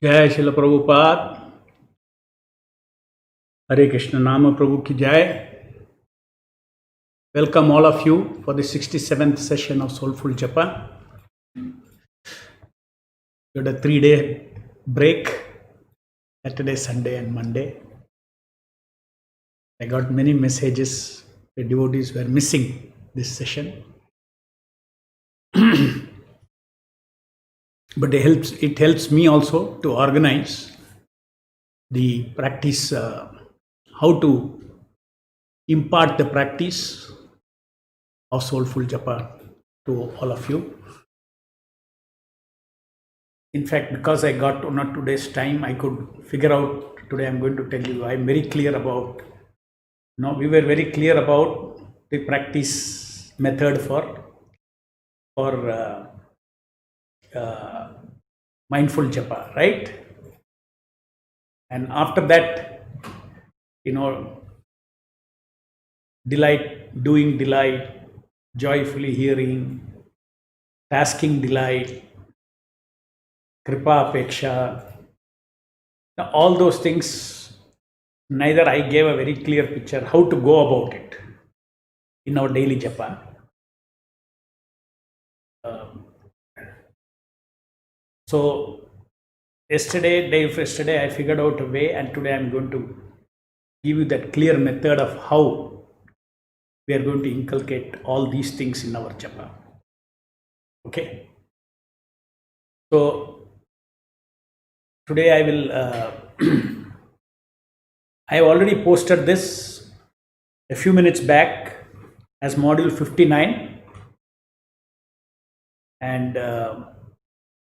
जय शिल प्रभुपाद। हरे कृष्ण नाम प्रभु की जय। Welcome all of you for the 67th session of Soulful Japan. We had a 3-day break, Saturday, Sunday and Monday. I got many messages. The devotees were missing this session. But it helps me also to organize the practice, how to impart the practice of Soulful Japan to all of you. In fact, because I got 1 or 2 days time, I could figure out today. I'm going to tell you, I'm very clear about, we were very clear about the practice method for mindful japa, right? And after that, doing delight, joyfully hearing, tasking delight, kripa apeksha. Now, all those things, neither I gave a very clear picture how to go about it in our daily japa. So yesterday I figured out a way, and today I'm going to give you that clear method of how we are going to inculcate all these things in our japa. Okay. So today I will, I have already posted this a few minutes back as module 59, and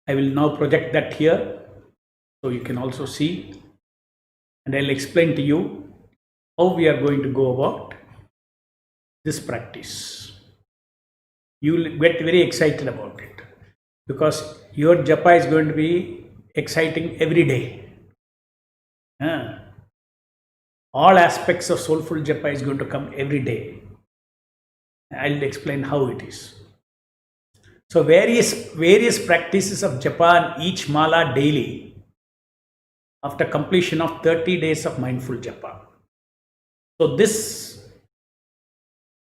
I will now project that here so you can also see, and I'll explain to you how we are going to go about this practice. You will get very excited about it because your japa is going to be exciting every day. All aspects of soulful japa is going to come every day. I'll explain how it is. So various practices of japa in each mala daily after completion of 30 days of mindful japa. So this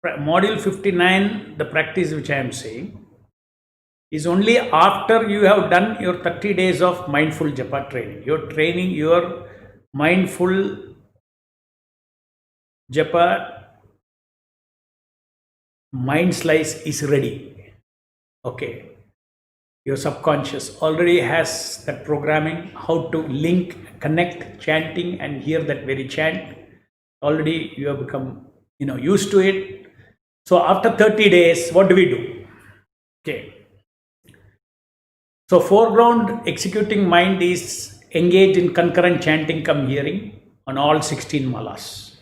module 59, the practice which I am saying, is only after you have done your 30 days of mindful japa training. You're training your mindful japa mind slice is ready. Okay. Your subconscious already has that programming, how to link, connect chanting and hear that very chant. Already you have become used to it. So after 30 days, what do we do? Okay. So foreground executing mind is engaged in concurrent chanting come hearing on all 16 malas.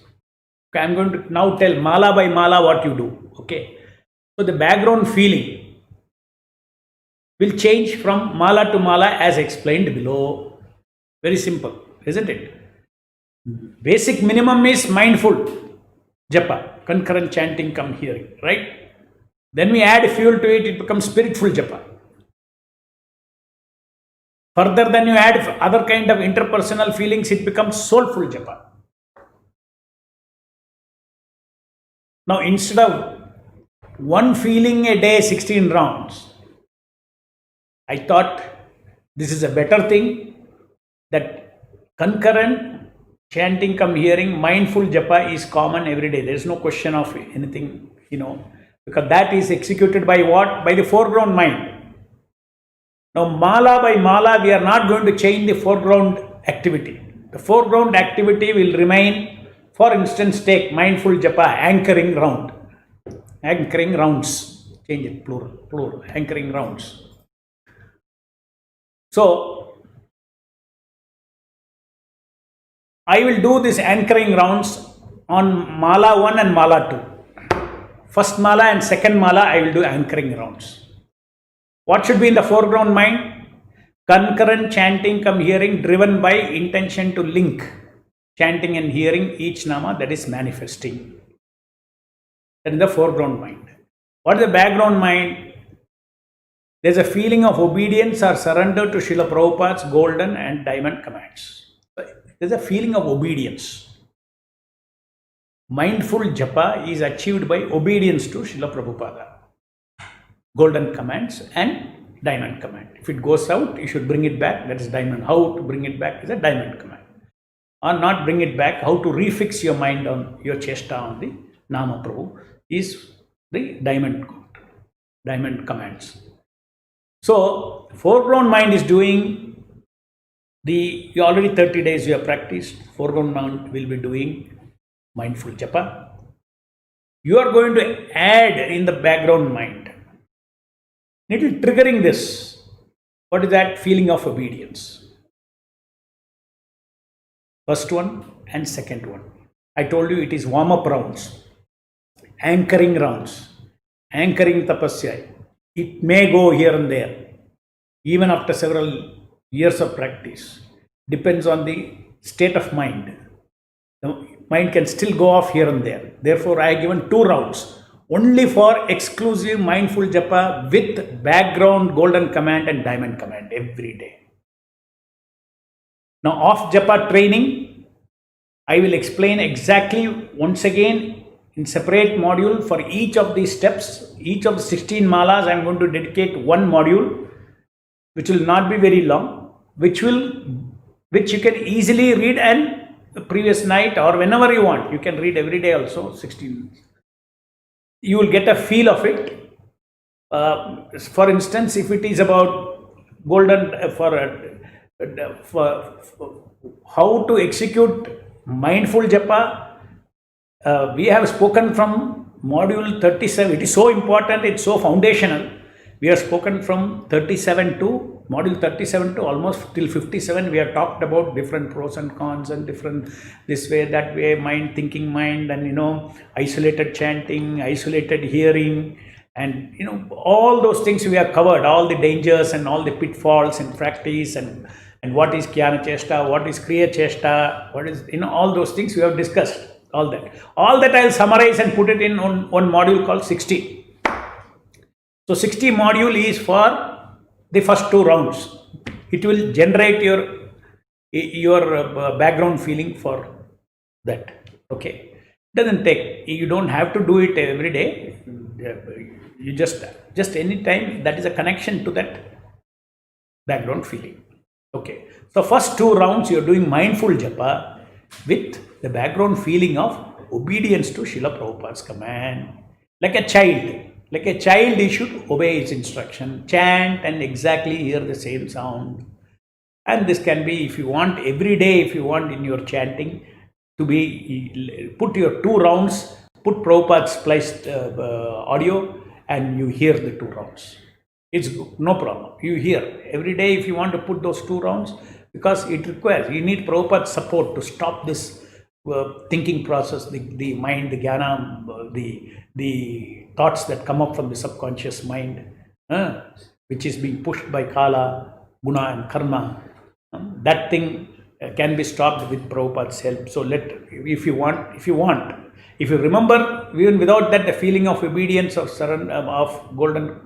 Okay, I'm going to now tell mala by mala what you do. Okay. So the background feeling will change from mala to mala as explained below. Very simple, isn't it? Basic minimum is mindful japa, concurrent chanting come hearing, right? Then we add fuel to it, it becomes spiritful japa. Further, then you add other kind of interpersonal feelings, it becomes soulful japa. Now, instead of one feeling a day, 16 rounds, I thought this is a better thing, that concurrent chanting come hearing, mindful japa is common every day. There is no question of anything, because that is executed by what? By the foreground mind. Now, mala by mala, we are not going to change the foreground activity. The foreground activity will remain. For instance, take mindful japa, anchoring round. Anchoring rounds. Change it, plural, anchoring rounds. So, I will do this anchoring rounds on mala 1 and mala 2. First mala and second mala, I will do anchoring rounds. What should be in the foreground mind? Concurrent chanting come hearing driven by intention to link chanting and hearing each nama, that is manifesting. That is the foreground mind. What is the background mind? There's a feeling of obedience or surrender to Srila Prabhupada's golden and diamond commands. There's a feeling of obedience. Mindful japa is achieved by obedience to Srila Prabhupada. Golden commands and diamond command. If it goes out, you should bring it back. That is diamond. How to bring it back is a diamond command. Or not bring it back, how to refix your mind on your chesta on the Nama Prabhu is the diamond commands. So, foreground mind is doing you already 30 days you have practiced. Foreground mind will be doing mindful japa. You are going to add in the background mind. Little triggering this. What is that? Feeling of obedience. First one and second one. I told you it is warm-up rounds, anchoring rounds, anchoring tapasya. It may go here and there, even after several years of practice. Depends on the state of mind. The mind can still go off here and there. Therefore, I have given 2 rounds only for exclusive mindful japa with background golden command and diamond command every day. Now, off japa training, I will explain exactly once again in separate module for each of these steps. Each of the 16 malas, I am going to dedicate one module, which will not be very long, which you can easily read and the previous night or whenever you want. You can read every day also, 16. You will get a feel of it. For instance, if it is about golden for how to execute mindful japa, we have spoken from module 37. It is so important, it's so foundational. We have spoken from 37 to module 37 to almost till 57. We have talked about different pros and cons and different this way, that way, mind, thinking mind, and isolated chanting, isolated hearing, and all those things we have covered, all the dangers and all the pitfalls in practice, and what is Jnana Chesta, what is Kriya Chesta, what is, all those things we have discussed, all that I will summarize and put it in one module called 60. So 60 module is for the first 2 rounds. It will generate your background feeling for that. Okay, doesn't take, you don't have to do it every day. You just any time, that is a connection to that background feeling. Okay, so first 2 rounds you are doing mindful japa with the background feeling of obedience to Srila Prabhupada's command. Like a child, he should obey its instruction, chant and exactly hear the same sound. And this can be, if you want, every day, if you want in your chanting to be, put your 2 rounds, put Prabhupada's spliced audio, and you hear the 2 rounds. It's no problem. You hear every day if you want to put those 2 rounds, because it requires, you need Prabhupada's support to stop this thinking process, the mind, the jnana, the thoughts that come up from the subconscious mind, which is being pushed by kala, guna and karma. That thing can be stopped with Prabhupada's help. So if you remember, even without that, the feeling of obedience, of surrender, of golden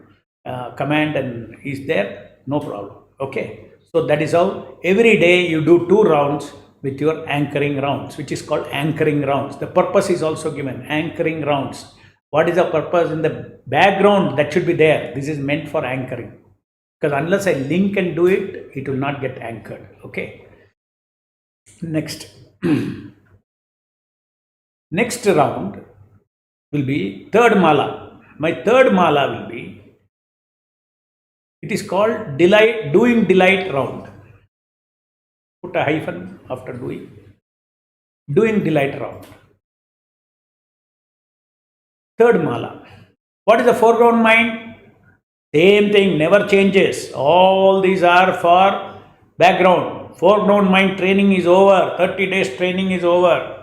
command and is there, no problem. Okay, so that is how every day you do 2 rounds with your anchoring rounds, which is called anchoring rounds. The purpose is also given, anchoring rounds. What is the purpose? In the background that should be there. This is meant for anchoring, because unless I link and do it, it will not get anchored. Okay, next next round will be 3rd mala. My 3rd mala will be, it is called doing delight round. Put a hyphen after doing delight round. 3rd mala. What is the foreground mind? Same thing, never changes. All these are for background. Foreground mind training is over. 30 days training is over.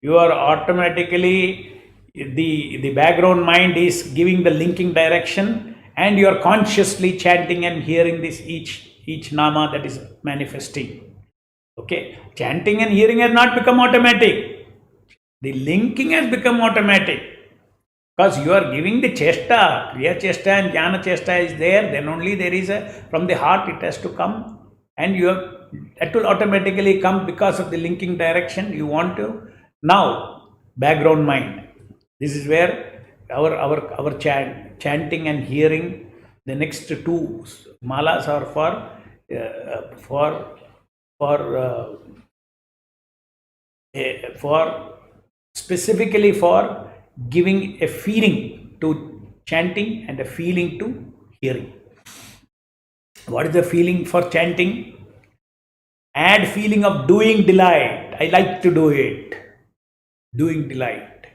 You are automatically, the background mind is giving the linking direction, and you are consciously chanting and hearing this each nama that is manifesting. Okay, chanting and hearing has not become automatic. The linking has become automatic. Because you are giving the chesta, Kriya chesta and Jnana chesta is there, then only there is a, from the heart it has to come, and you have, that will automatically come because of the linking direction you want to. Now, background mind. This is where our chanting and hearing, the next two malas are for specifically for giving a feeling to chanting and a feeling to hearing. What is the feeling for chanting? Add feeling of doing delight. I like to do it. Doing delight.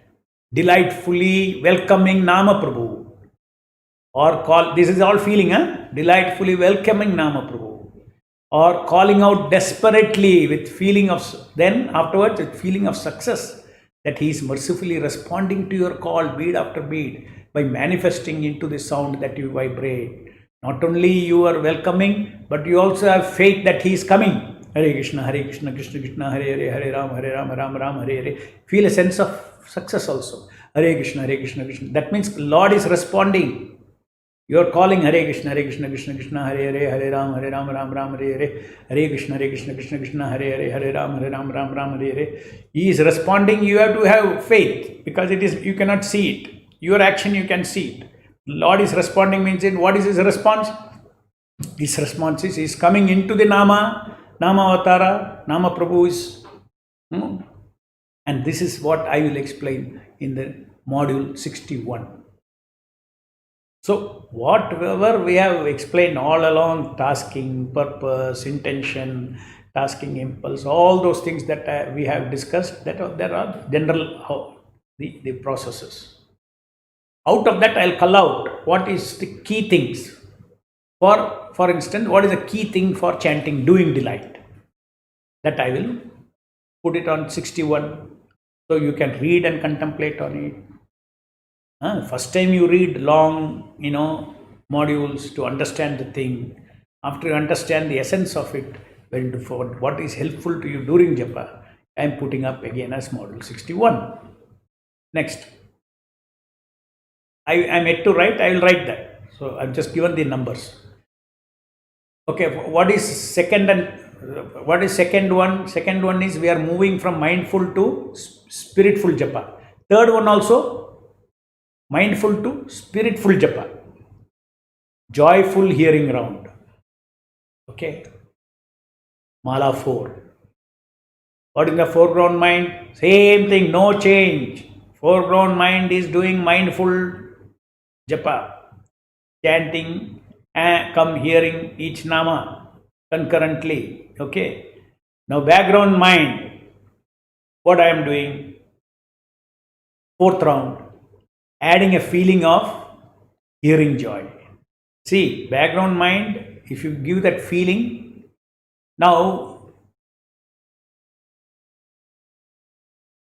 Delightfully welcoming Nama Prabhu. Or call, this is all feeling, huh? Delightfully welcoming Nama Prabhu. Or calling out desperately with feeling of, then afterwards with feeling of success, that he is mercifully responding to your call bead after bead by manifesting into the sound that you vibrate. Not only you are welcoming, but you also have faith that he is coming. Hare Krishna, Krishna Krishna, Hare Hare, Hare Ram, Ram Hare Hare. Feel a sense of success also. Hare Krishna, Krishna. That means Lord is responding. You are calling Hare Krishna, Krishna Krishna, Hare Hare, Hare Ram, Ram Hare Hare, Hare Krishna, Krishna Krishna, Hare Hare, Hare Ram, Ram Hare Hare. He is responding. You have to have faith, because it is, you cannot see it. Your action you can see it. Lord is responding means it. What is his response? His response is he is coming into the Nama Avatara. Nama Prabhu is. And this is what I will explain in the module 61. So whatever we have explained all along, tasking, purpose, intention, tasking impulse, all those things that we have discussed, that there are general the processes. Out of that, I'll call out what is the key things. For instance, what is the key thing for chanting, doing delight? That I will put it on 61, so you can read and contemplate on it. First time you read long, modules to understand the thing. After you understand the essence of it, for what is helpful to you during japa, I am putting up again as module 61. Next. I am yet to write, I will write that. So I've just given the numbers. Okay, what is second one? Second one is we are moving from mindful to spiritful japa. Third one also, mindful to spiritful japa. Joyful hearing round. Okay. Mala 4. What is the foreground mind? Same thing, no change. Foreground mind is doing mindful japa, chanting and come hearing each nama concurrently. Okay. Now background mind, what I am doing? Fourth round, adding a feeling of hearing joy. See, background mind, if you give that feeling, now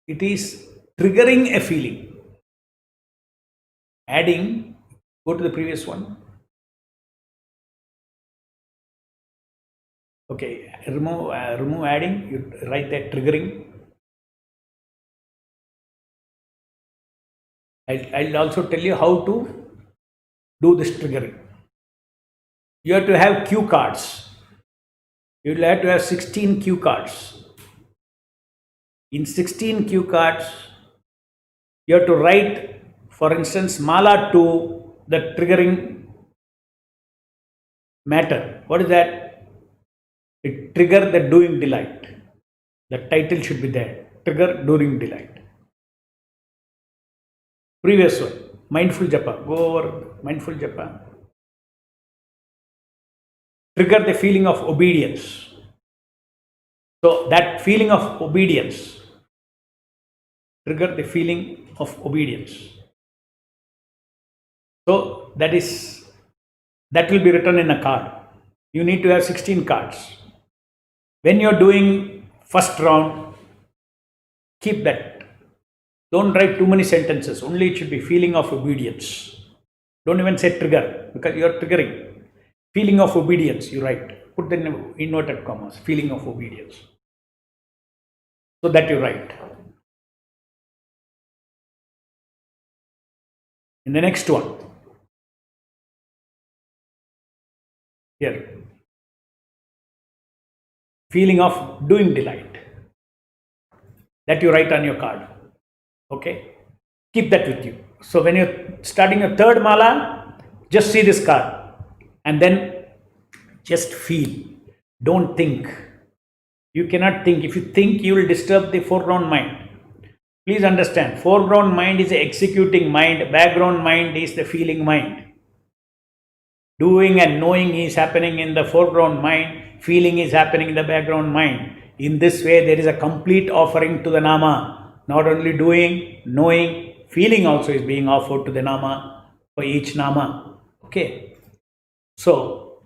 it is triggering a feeling. Adding, go to the previous one. Okay, remove adding, you write that triggering. I'll also tell you how to do this triggering. You have to have cue cards. You will have to have 16 cue cards. In 16 cue cards, you have to write, for instance, Mala 2, the triggering matter. What is that? It trigger the doing delight. The title should be there. Trigger doing delight. Previous one, mindful japa. Go over mindful japa. Trigger the feeling of obedience. So that feeling of obedience, trigger the feeling of obedience. So that will be written in a card. You need to have 16 cards. When you're doing first round, keep that. Don't write too many sentences. Only it should be feeling of obedience. Don't even say trigger, because you are triggering. Feeling of obedience, you write. Put the inverted commas, feeling of obedience. So that you write. In the next one, here, feeling of doing delight, that you write on your card. Okay, keep that with you. So when you're starting your third mala, just see this card and then just feel. Don't think. You cannot think. If you think, you will disturb the foreground mind. Please understand, foreground mind is the executing mind, background mind is the feeling mind. Doing and knowing is happening in the foreground mind, feeling is happening in the background mind. In this way, there is a complete offering to the Nama. Not only doing, knowing, feeling also is being offered to the Nama for each Nama. Okay. So,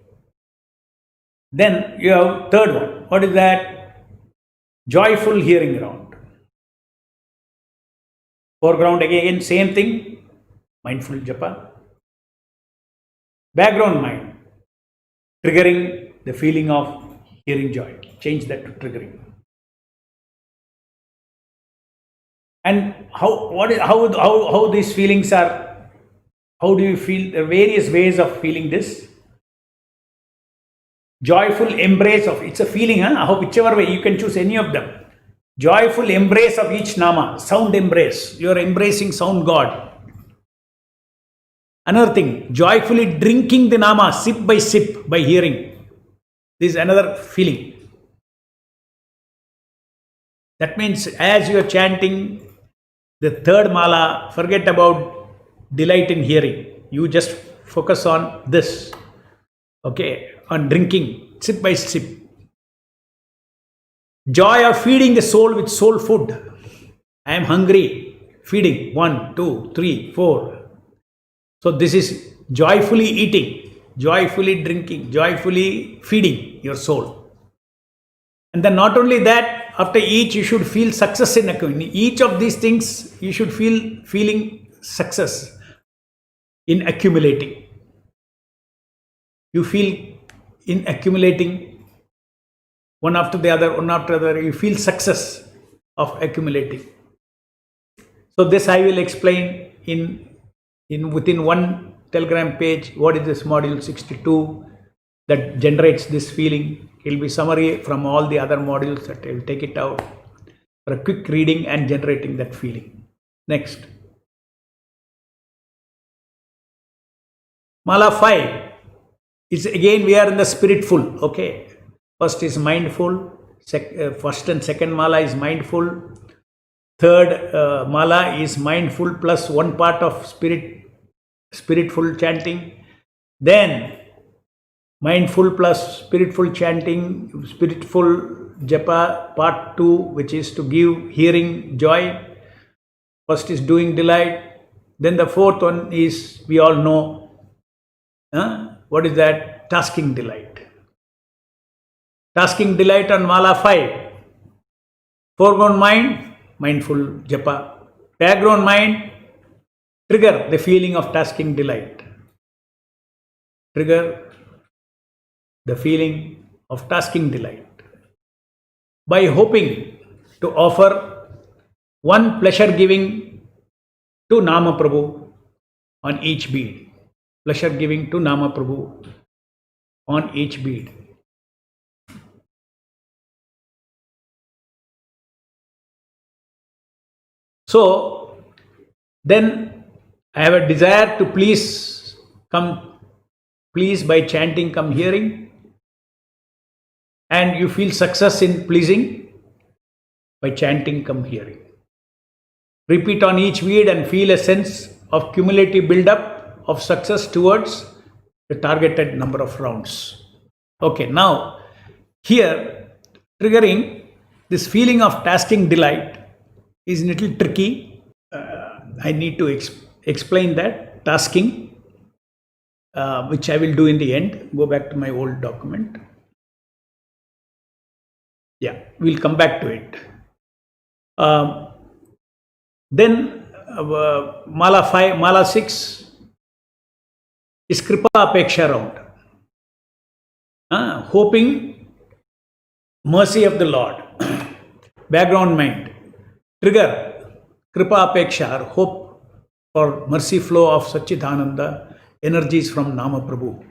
then you have third one. What is that? Joyful hearing round. Foreground again, same thing, mindful japa. Background mind, triggering the feeling of hearing joy. Change that to triggering. And how these feelings are, how do you feel? There are various ways of feeling this. Joyful embrace of, it's a feeling, how whichever way, you can choose any of them. Joyful embrace of each Nama, sound embrace. You are embracing sound God. Another thing, joyfully drinking the Nama, sip by sip, by hearing. This is another feeling. That means as you are chanting the third mala, forget about delight in hearing. You just focus on this. Okay, on drinking, sip by sip. Joy of feeding the soul with soul food. I am hungry. Feeding. 1, 2, 3, 4. So this is joyfully eating, joyfully drinking, joyfully feeding your soul. And then not only that, after each you should feel success in each of these things. You should feeling success in accumulating. You feel in accumulating. One after the other, you feel success of accumulating. So this I will explain within one Telegram page. What is this module 62 that generates this feeling? It will be summary from all the other modules that I will take it out for a quick reading and generating that feeling. Next. Mala 5 is again we are in the spiritful. Okay. First is mindful, first and second mala is mindful, third mala is mindful plus one part of spiritful chanting, then mindful plus spiritful chanting, spiritful japa part 2, which is to give hearing joy. First is doing delight, then the fourth one is, we all know, what is that? Tasking delight. Tasking delight on mala 5. Foreground mind, mindful japa. Background mind, trigger the feeling of tasking delight. Trigger the feeling of tasking delight. By hoping to offer one pleasure giving to Nama Prabhu on each bead. Pleasure giving to Nama Prabhu on each bead. So then I have a desire to please by chanting come hearing, and you feel success in pleasing by chanting come hearing. Repeat on each bead and feel a sense of cumulative build-up of success towards the targeted number of rounds. Okay, now here triggering this feeling of tasking delight is a little tricky. I need to explain that tasking, which I will do in the end. Go back to my old document. Yeah, we'll come back to it. Then Mala 5, Mala 6 is Kripa Apeksha round. Hoping mercy of the Lord. Background mind. Trigger Kripa Apeksha, hope for mercy flow of Satchidananda, energies from Nama Prabhu.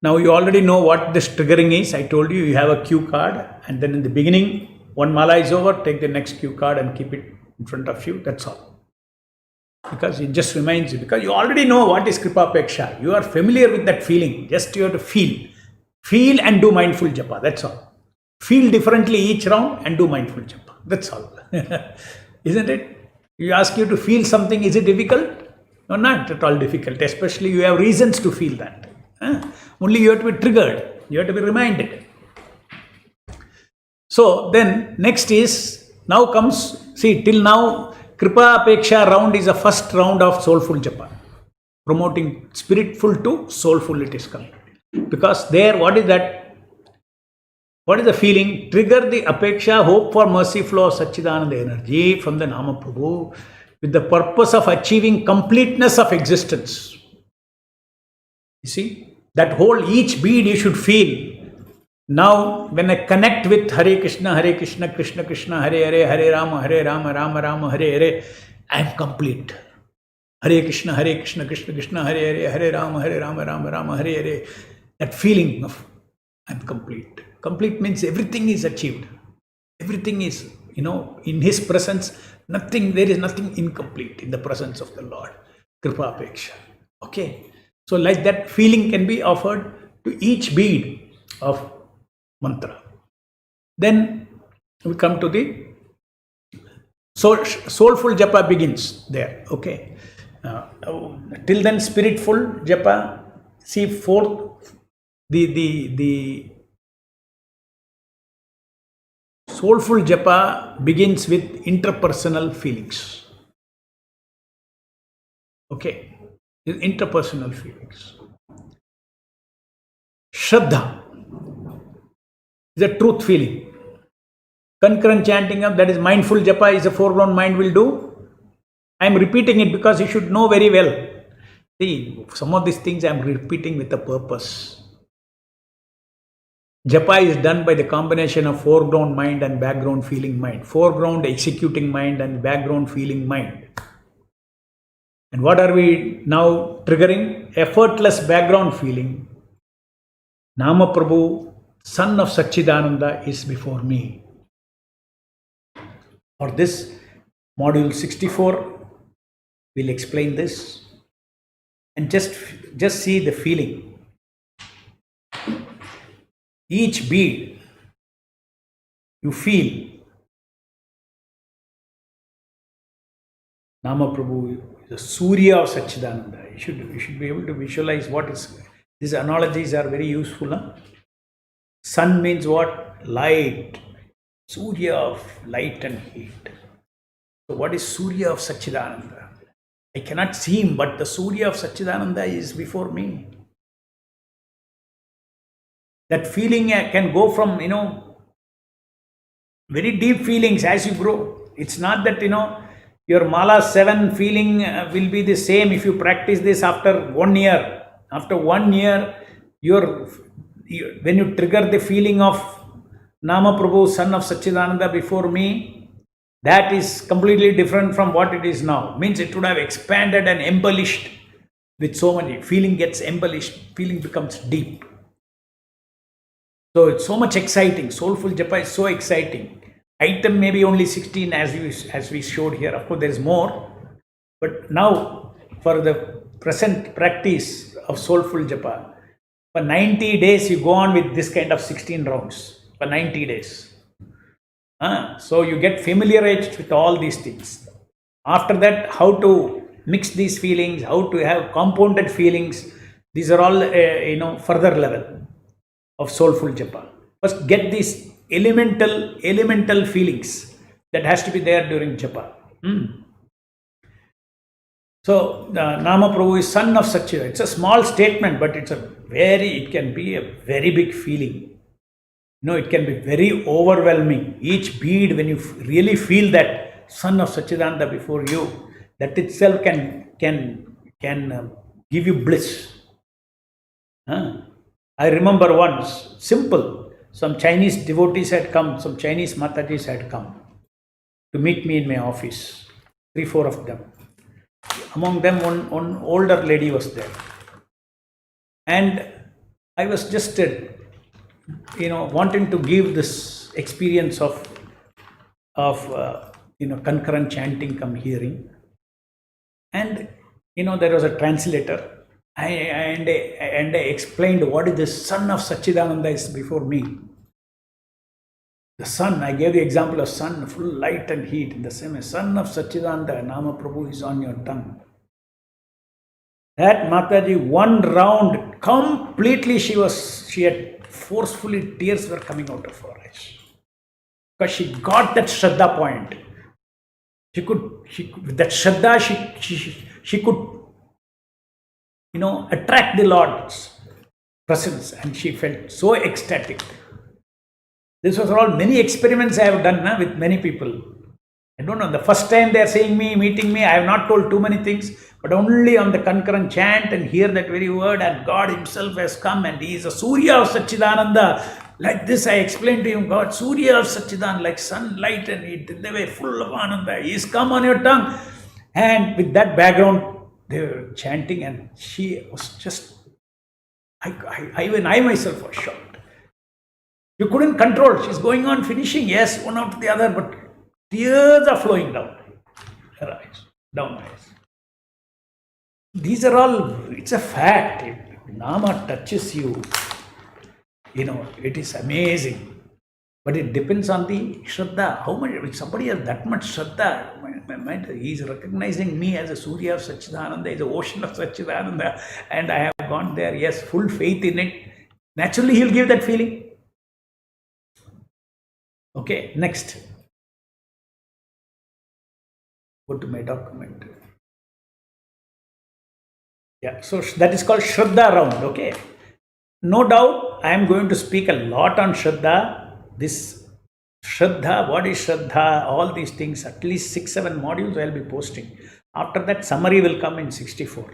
Now you already know what this triggering is. I told you have a cue card, and then in the beginning, one mala is over, take the next cue card and keep it in front of you. That's all. Because it just reminds you, because you already know what is Kripapeksha. You are familiar with that feeling. Just you have to feel. Feel and do mindful japa. That's all. Feel differently each round and do mindful japa. That's all. Isn't it? You ask you to feel something, is it difficult? No, not at all difficult. Especially you have reasons to feel that. Only you have to be triggered. You have to be reminded. So then next is, now comes, see till now Kripa Apeksha round is the first round of soulful japa. Promoting spiritful to soulful it is called. Because there, what is that? What is the feeling? Trigger the Apeksha, hope for mercy flow of Satchidananda energy from the Nama Prabhu with the purpose of achieving completeness of existence. You see, that whole, each bead you should feel. Now, when I connect with Hare Krishna, Krishna Krishna, Hare Hare, Hare Rama, Rama Rama, Hare Hare, I am complete. Hare Krishna, Krishna Krishna, Hare Hare, Hare Rama, Rama Rama, Hare Hare. That feeling of I am complete. Complete means everything is achieved. Everything is, in His presence, there is nothing incomplete in the presence of the Lord. Kripa Apeksha. Okay. So like that feeling can be offered to each bead of mantra. Then we come to the soulful japa begins there. Okay. Till then spiritful japa. See, fourth, the soulful japa begins with interpersonal feelings. Okay. Interpersonal feelings. Shraddha is a truth feeling. Concurrent chanting of that is mindful japa is a foreground mind will do. I am repeating it because you should know very well. See, some of these things I am repeating with a purpose. Japa is done by the combination of foreground mind and background feeling mind. Foreground executing mind and background feeling mind. And what are we now triggering? Effortless background feeling. Nama Prabhu, son of Satchidananda, is before me. For this, module 64, we'll explain this. And just see the feeling. Each bead, you feel. Nama Prabhu, the Surya of Satchidananda. You should be able to visualize what is. These analogies are very useful. Huh? Sun means what? Light. Surya of light and heat. So what is Surya of Satchidananda? I cannot see him, but the Surya of Satchidananda is before me. That feeling can go from, very deep feelings as you grow. It's not that, your Mala 7 feeling will be the same if you practice this after 1 year. After 1 year, when you trigger the feeling of Nama Prabhu, son of Satchidananda before me, that is completely different from what it is now. Means it would have expanded and embellished with so many. Feeling gets embellished, feeling becomes deep. So it's so much exciting. Soulful japa is so exciting. Item may be only 16 as we showed here. Of course, there is more. But now, for the present practice of soulful japa, for 90 days you go on with this kind of 16 rounds. For 90 days. So you get familiarized with all these things. After that, how to mix these feelings, how to have compounded feelings. These are all, further level of soulful japa. First, get these elemental feelings that has to be there during japa. So, Nama Prabhu is son of Satchidananda. It's a small statement, but it can be a very big feeling. It can be very overwhelming. Each bead, when you really feel that son of Satchidananda before you, that itself can give you bliss. I remember once, simple, some Chinese devotees had come, some Chinese Matajis had come to meet me in my office. 3, 4 of them. Among them, one older lady was there. And I was just, wanting to give this experience of concurrent chanting come hearing. And, there was a translator. And I explained what is the son of Satchidananda is before me. The sun, I gave the example of sun, full light and heat. In the same way, son of Satchidananda, Nama Prabhu is on your tongue. That Mataji, one round, completely she had forcefully, tears were coming out of her eyes. Because she got that Shraddha point. With that Shraddha, she could, attract the Lord's presence, and she felt so ecstatic. This was all many experiments I have done with many people. I don't know, the first time they are meeting me, I have not told too many things, but only on the concurrent chant and hear that very word, and God himself has come and he is a Surya of Satchidananda. Like this I explained to him, God, Surya of Satchidananda, like sunlight and heat, in the way full of Ananda. He is come on your tongue. And with that background, they were chanting, and she was just, even I myself was shocked. You couldn't control. She's going on finishing, yes, one after the other, but tears are flowing down her eyes, down her eyes. These are all, it's a fact. If Nama touches you, it is amazing. But it depends on the Shraddha. How much, if somebody has that much Shraddha, he is recognizing me as a Surya of Satchidananda, as an ocean of Satchidananda, and I have gone there, yes, full faith in it. Naturally, he'll give that feeling. Okay, next. Go to my document. Yeah, so that is called Shraddha round, okay. No doubt, I am going to speak a lot on Shraddha. This Shraddha, what is Shraddha, all these things, at least 6-7 modules I will be posting. After that, summary will come in 64.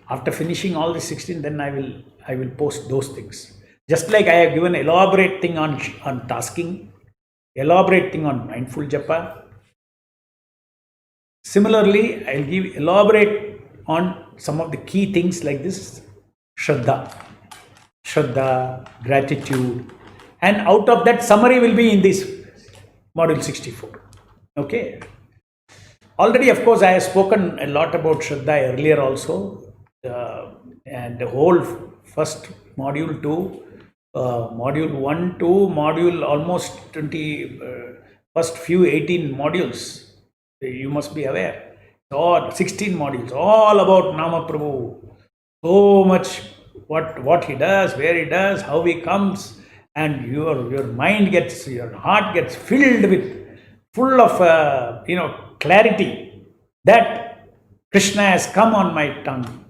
After finishing all the 16, then I will post those things. Just like I have given elaborate thing on tasking, elaborate thing on mindful japa. Similarly, I will give elaborate on some of the key things like this, Shraddha, gratitude, and out of that summary will be in this module 64. Okay. Already, of course, I have spoken a lot about Shraddha earlier also, and the whole first module 2, module 1 to module almost 20, first few 18 modules, you must be aware, or 16 modules, all about Nama Prabhu, so much what he does, where he does, how he comes, and your mind gets, your heart gets filled with, full of, clarity that Krishna has come on my tongue,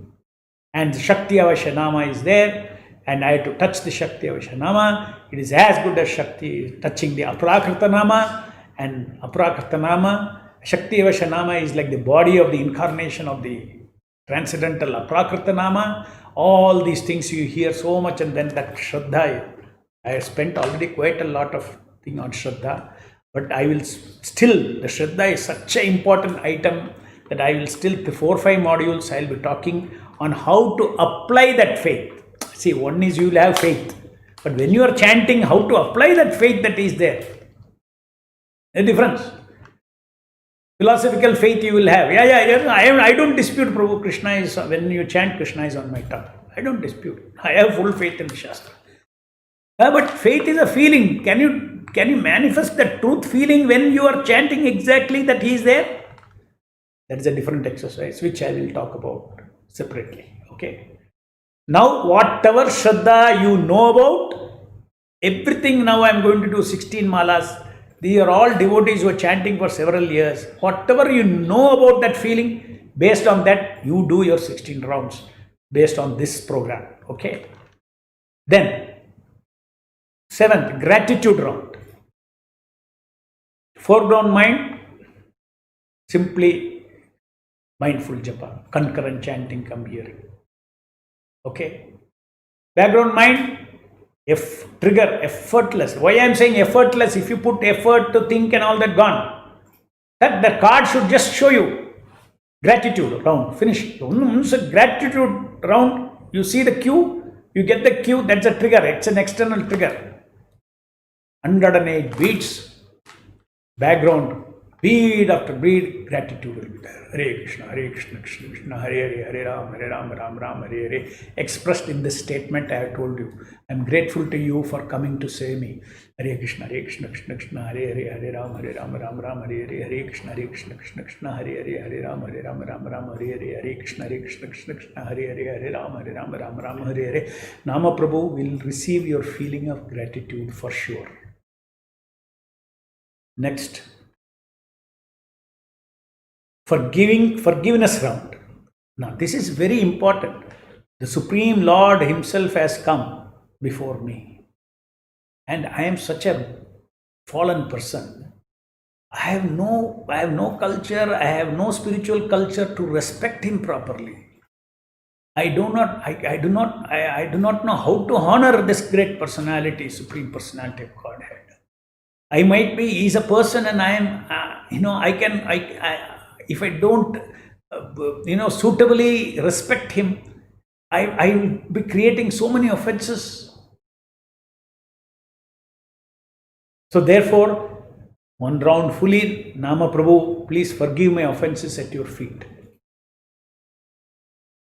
and the Shakti Avashanama is there, and I have to touch the Shakti Avashanama. It is as good as Shakti touching the Aprakritanama, and Aprakritanama, Shakti Avashanama is like the body of the incarnation of the transcendental Aprakritanama. All these things you hear so much, and then that Shraddha, I have spent already quite a lot of thing on Shraddha, but I will still, the Shraddha is such an important item that I will still, the 4 or 5 modules, I will be talking on how to apply that faith. See, one is you will have faith, but when you are chanting, how to apply that faith that is there. A difference. Philosophical faith you will have. Yeah. I don't dispute Prabhu. Krishna is, when you chant, Krishna is on my tongue. I don't dispute. I have full faith in the Shastra. But faith is a feeling. Can you manifest the truth feeling when you are chanting exactly that he is there? That is a different exercise, which I will talk about separately. Okay. Now, whatever Shraddha you know about, everything now I am going to do 16 malas. These are all devotees who are chanting for several years. Whatever you know about that feeling, based on that, you do your 16 rounds based on this program. Okay. Then, 7th, gratitude round. Foreground mind, simply mindful japa, concurrent chanting come hearing. Okay. Background mind, trigger, effortless. Why I am saying effortless? If you put effort to think and all that, gone. That the card should just show you gratitude round, finish. Once a gratitude round, you see the cue, you get the cue, that's a trigger, it's an external trigger. 108 beats, background, bead after bead, gratitude will be there. Hare Krishna, Krishna Krishna, Hare Ram, Ram, Hare Hare. Expressed in this statement, I have told you, I am grateful to you for coming to save me. Hare Krishna, Krishna Krishna, Hare Ram, Ram, Hare Hare. Hare Krishna, Krishna Krishna, Hare Ram, Ram, Hare Hare. Hare Krishna, Krishna Krishna, Hare Ram, Ram, Hare Hare. Nama Prabhu will receive your feeling of gratitude for sure. Next, forgiveness round. Now, this is very important. The Supreme Lord Himself has come before me, and I am such a fallen person. I have no culture. I have no spiritual culture to respect Him properly. I do not know how to honor this great personality, Supreme Personality of Godhead. I might be, he's a person, and I am, if I don't, suitably respect him, I will be creating so many offenses. So therefore, one round fully, Nama Prabhu, please forgive my offenses at your feet.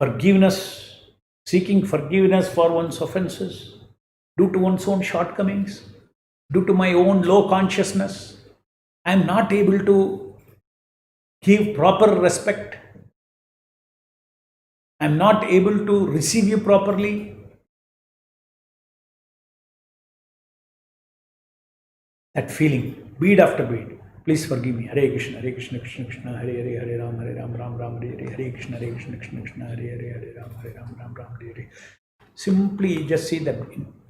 Forgiveness, seeking forgiveness for one's offenses, due to one's own shortcomings, due to my own low consciousness, I am not able to give proper respect. I am not able to receive you properly. That feeling, bead after bead. Please forgive me. Hare Krishna, Krishna Krishna, Hare Ram, Ram, Hare Hare. Hare Krishna, Krishna Krishna, Hare Ram, Hare Hare. Simply just see that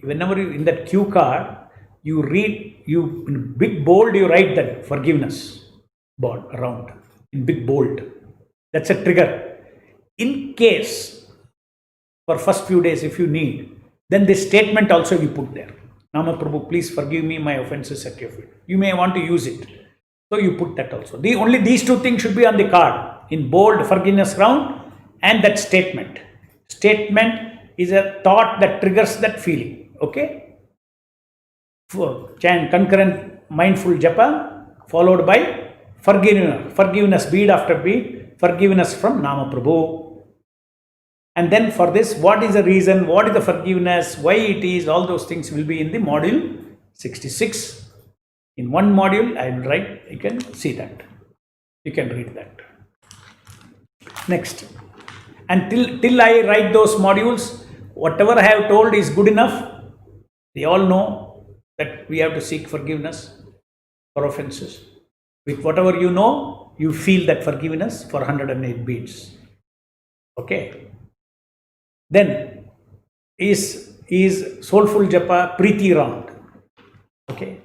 whenever you in that cue card, you read, you in big bold, you write that forgiveness board around in big bold. That's a trigger. In case for first few days, if you need, then this statement also you put there. Nama Prabhu, please forgive me my offenses at your feet. You may want to use it. So you put that also. Only these two things should be on the card. In bold, forgiveness round, and that statement. Statement is a thought that triggers that feeling. Okay? Chant concurrent mindful japa followed by forgiveness bead after bead, forgiveness from Nama Prabhu. And then for this, what is the reason, what is the forgiveness, why it is, all those things will be in the module 66. In one module, I will write, you can see that. You can read that. Next. And till I write those modules, whatever I have told is good enough. They all know that we have to seek forgiveness for offenses. With whatever you know, you feel that forgiveness for 108 beats. Okay. Then is soulful japa Preeti round. Okay.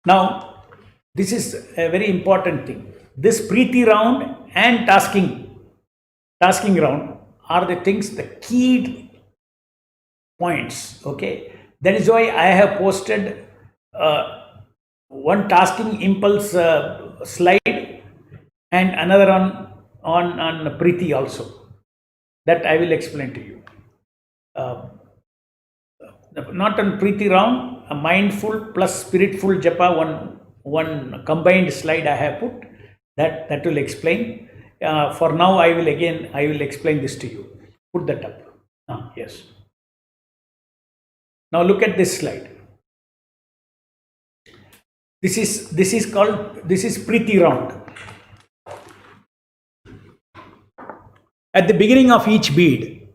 Now, this is a very important thing. This Preeti round and tasking round are the things, the key points. Okay, that is why I have posted one tasking impulse slide and another on Preeti also. That I will explain to you. Not on Preeti round, a mindful plus spiritful japa, one combined slide I have put. That will explain. For now, I will explain this to you. Put that up. Yes. Now look at this slide. This is Preeti round. At the beginning of each bead,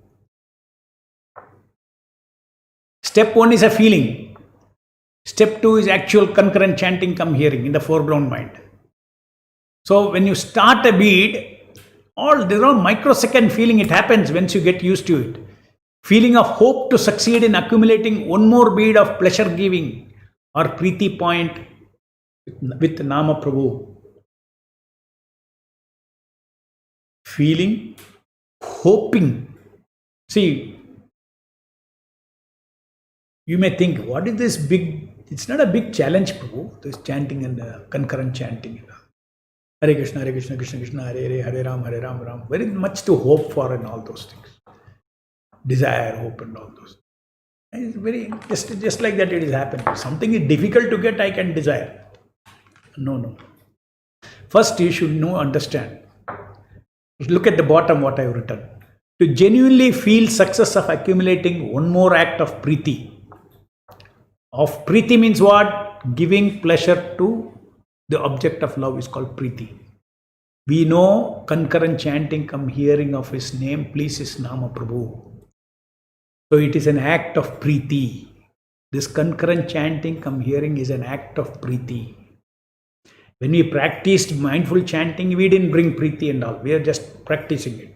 step 1 is a feeling. Step 2 is actual concurrent chanting come hearing in the foreground mind. So when you start a bead, there's no microsecond feeling, it happens once you get used to it. Feeling of hope to succeed in accumulating one more bead of pleasure giving or Preeti point with Nama Prabhu. Feeling, hoping. See, you may think, what is this big It's not a big challenge, Prabhu, this chanting and concurrent chanting. Hare Krishna, Krishna Krishna, Hare Hare, Hare Ram, Ram. Very much to hope for and all those things. Desire, hope and all those. It's very, just like that it is happening. Something is difficult to get, I can desire. No. First you should understand. Look at the bottom what I have written. To genuinely feel success of accumulating one more act of Preeti. Of Preeti means what? Giving pleasure to the object of love is called Preeti. We know concurrent chanting come hearing of his name pleases Nama Prabhu. So it is an act of Preeti. This concurrent chanting come hearing is an act of Preeti. When we practiced mindful chanting, we didn't bring Preeti and all. We are just practicing it.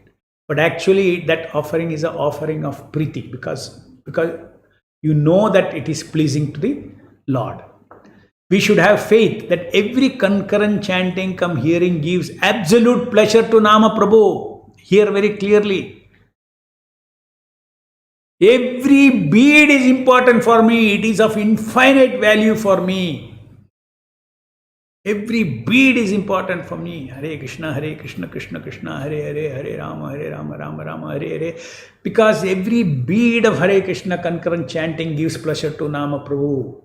But actually that offering is an offering of Preeti because you know that it is pleasing to the Lord. We should have faith that every concurrent chanting come hearing gives absolute pleasure to Nama Prabhu. Hear very clearly. Every bead is important for me. It is of infinite value for me. Every bead is important for me. Hare Krishna, Krishna Krishna, Hare Hare, Hare Rama, Rama, Hare Hare. Because every bead of Hare Krishna concurrent chanting gives pleasure to Nama Prabhu.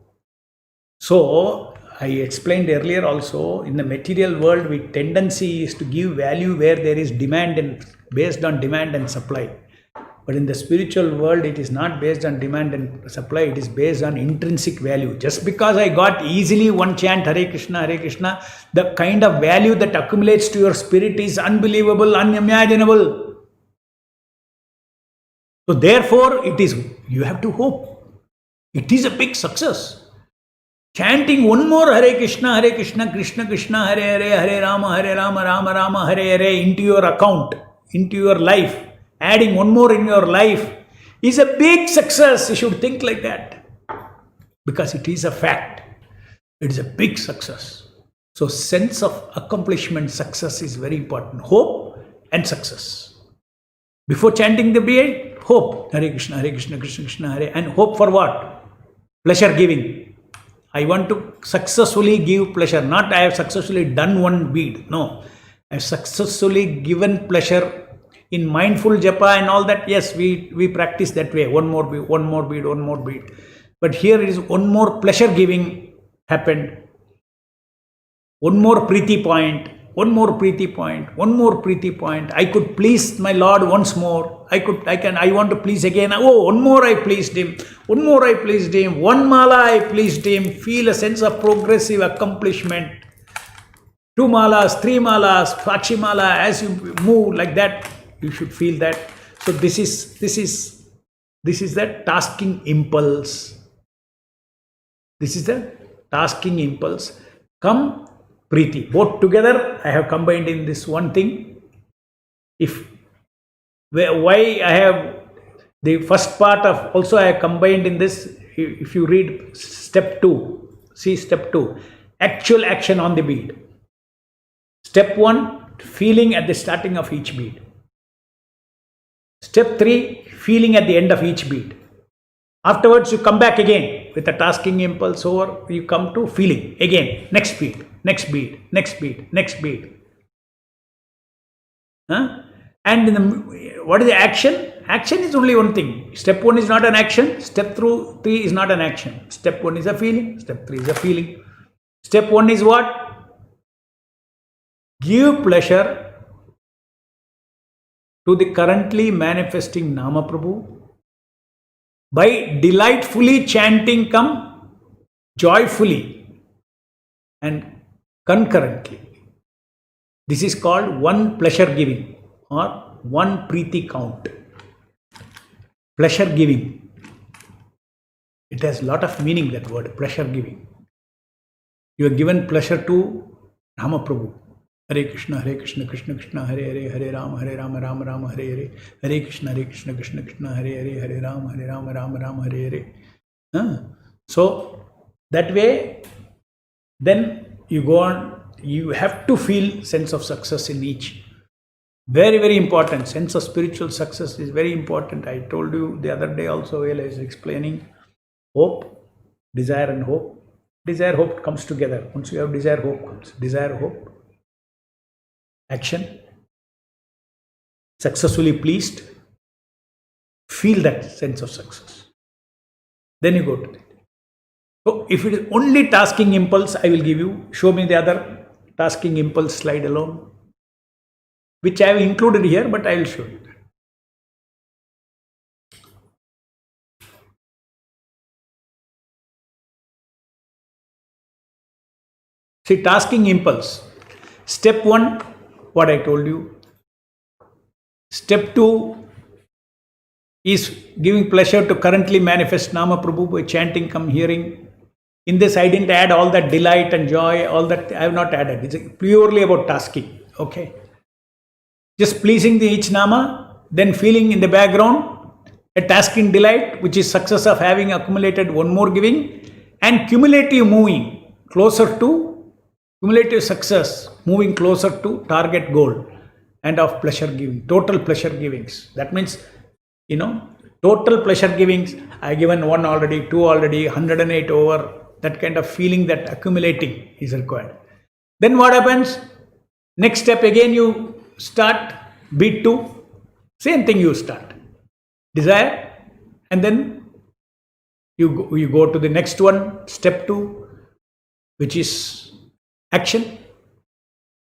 So, I explained earlier also, in the material world, the tendency is to give value where there is demand and based on demand and supply. But in the spiritual world, it is not based on demand and supply, it is based on intrinsic value. Just because I got easily one chant Hare Krishna, the kind of value that accumulates to your spirit is unbelievable, unimaginable. So therefore, you have to hope. It is a big success. Chanting one more Hare Krishna, Krishna Krishna, Hare Hare, Hare Rama, Rama, Hare Hare into your account, into your life. Adding one more in your life is a big success. You should think like that. Because it is a fact. It is a big success. So sense of accomplishment, success is very important. Hope and success. Before chanting the bead, hope. Hare Krishna, Krishna Krishna, Hare. And hope for what? Pleasure giving. I want to successfully give pleasure. Not I have successfully done one bead. No. I have successfully given pleasure in mindful japa and all that. Yes, we practice that way. One more bead. But here it is one more pleasure giving happened. One more Preeti point. I could please my Lord once more. I want to please again. Oh, one more I pleased him. One mala I pleased him. Feel a sense of progressive accomplishment. 2 malas, 3 malas, Sakshi mala, as you move like that, you should feel that. So this is the tasking impulse. Come Preeti. Both together I have combined in this one thing. Why I have the first part of also I have combined in this. If you read step 2, see step 2, actual action on the bead. Step 1, feeling at the starting of each bead. Step 3, feeling at the end of each bead. Afterwards, you come back again with a tasking impulse over, you come to feeling again, next bead. And what is the action? Action is only one thing. Step 1 is not an action. Step 3 is not an action. Step 1 is a feeling. Step 3 is a feeling. Step 1 is what? Give pleasure to the currently manifesting Nama Prabhu by delightfully chanting come joyfully and concurrently. This is called one pleasure giving or one Preeti count. Pleasure giving. It has a lot of meaning, that word, pleasure giving. You are given pleasure to Nama Prabhu. Hare Krishna, Krishna Krishna, Hare Hare, Hare Rama, Rama, Hare Hare, Hare Krishna, Krishna Krishna, Hare Hare, Hare Rama, Rama, Hare Hare. So that way, then you go on. You have to feel sense of success in each. Very, very important. Sense of spiritual success is very important. I told you the other day also while I was explaining hope, desire and hope. Desire, hope comes together. Once you have desire, hope comes. Desire, hope, action, successfully pleased, feel that sense of success. Then you go to it. So if it is only tasking impulse, I will give you, show me the other tasking impulse slide alone, which I have included here, but I will show you. See, tasking impulse. Step 1, what I told you. Step 2 is giving pleasure to currently manifest Nama Prabhu by chanting, come hearing. In this, I didn't add all that delight and joy, all that I have not added. It's purely about tasking. Okay. Just pleasing the each Nama, then feeling in the background a tasking delight, which is success of having accumulated one more giving, and cumulative moving closer to cumulative success, moving closer to target goal and of pleasure giving, total pleasure givings. That means, total pleasure givings, I given 1 already, 2 already, 108 over, that kind of feeling that accumulating is required. Then what happens? Next step again you start beat 2, same thing you start. Desire, and then you go to the next one, step 2, which is action.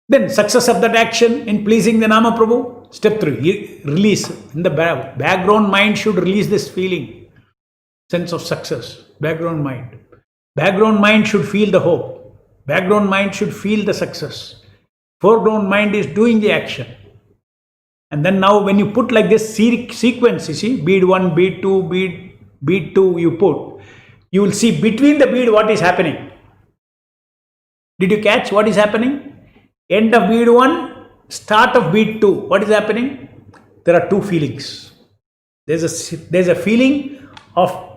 Then success of that action in pleasing the Nama Prabhu. Step 3, release. In the background mind should release this feeling, sense of success. Background mind. Background mind should feel the hope. Background mind should feel the success. Foreground mind is doing the action. And then now when you put like this sequence, you see, bead 1, bead 2, bead 2 you put, you will see between the bead what is happening. Did you catch what is happening? End of bead 1, start of bead 2. What is happening? There are two feelings. There's a feeling of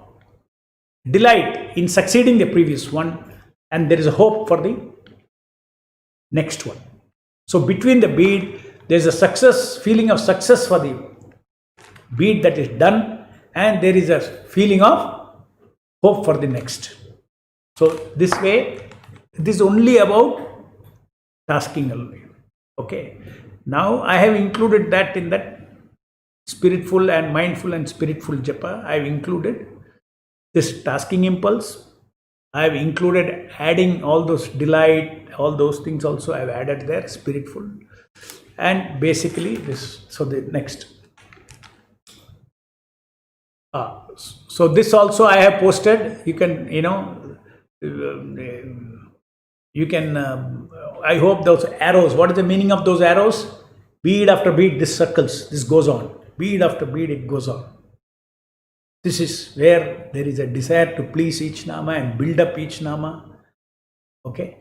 delight in succeeding the previous one, and there is a hope for the next one. So between the bead, there's a feeling of success for the bead that is done, and there is a feeling of hope for the next. So this way, this is only about tasking alone. Okay. Now I have included that in that spiritful and mindful and spiritful japa. I have included this tasking impulse. I have included adding all those delight, all those things also I have added there, spiritful. And basically this, so the next. So this also I have posted. You can, I hope those arrows, what is the meaning of those arrows? Bead after bead, this circles, this goes on. Bead after bead, it goes on. This is where there is a desire to please each Nama and build up each Nama. Okay.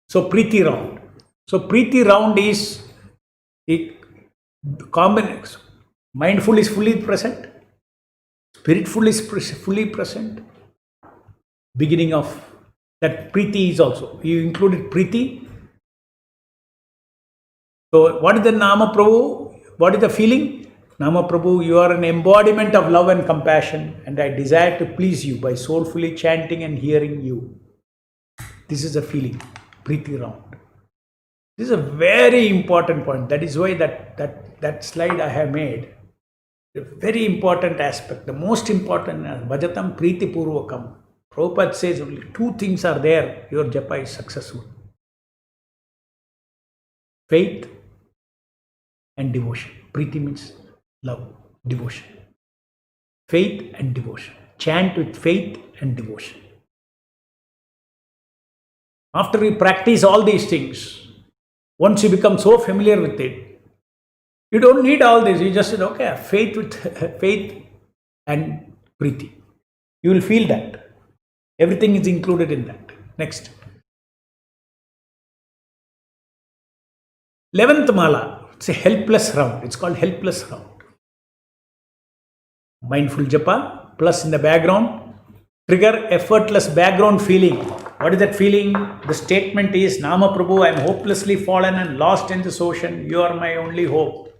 So Preeti round. So Preeti round is a combination. Mindful is fully present. Spiritful is fully present. Beginning of that Preeti is also. You included Preeti. So what is the Nama Prabhu? What is the feeling? Nama Prabhu, you are an embodiment of love and compassion, and I desire to please you by soulfully chanting and hearing you. This is a feeling, Preeti round. This is a very important point. That is why that slide I have made, a very important aspect, the most important, Bhajatam Preeti Purvakam. Prabhupada says only 2 things are there, your japa is successful. Faith and devotion. Preeti means love, devotion. Faith and devotion. Chant with faith and devotion. After you practice all these things, once you become so familiar with it, you don't need all this. You just said, okay, faith with faith and Preeti. You will feel that. Everything is included in that. Next. 11th mala, it's a helpless round. It's called helpless round. Mindful japa, plus in the background, trigger effortless background feeling. What is that feeling? The statement is, Nama Prabhu, I am hopelessly fallen and lost in this ocean. You are my only hope.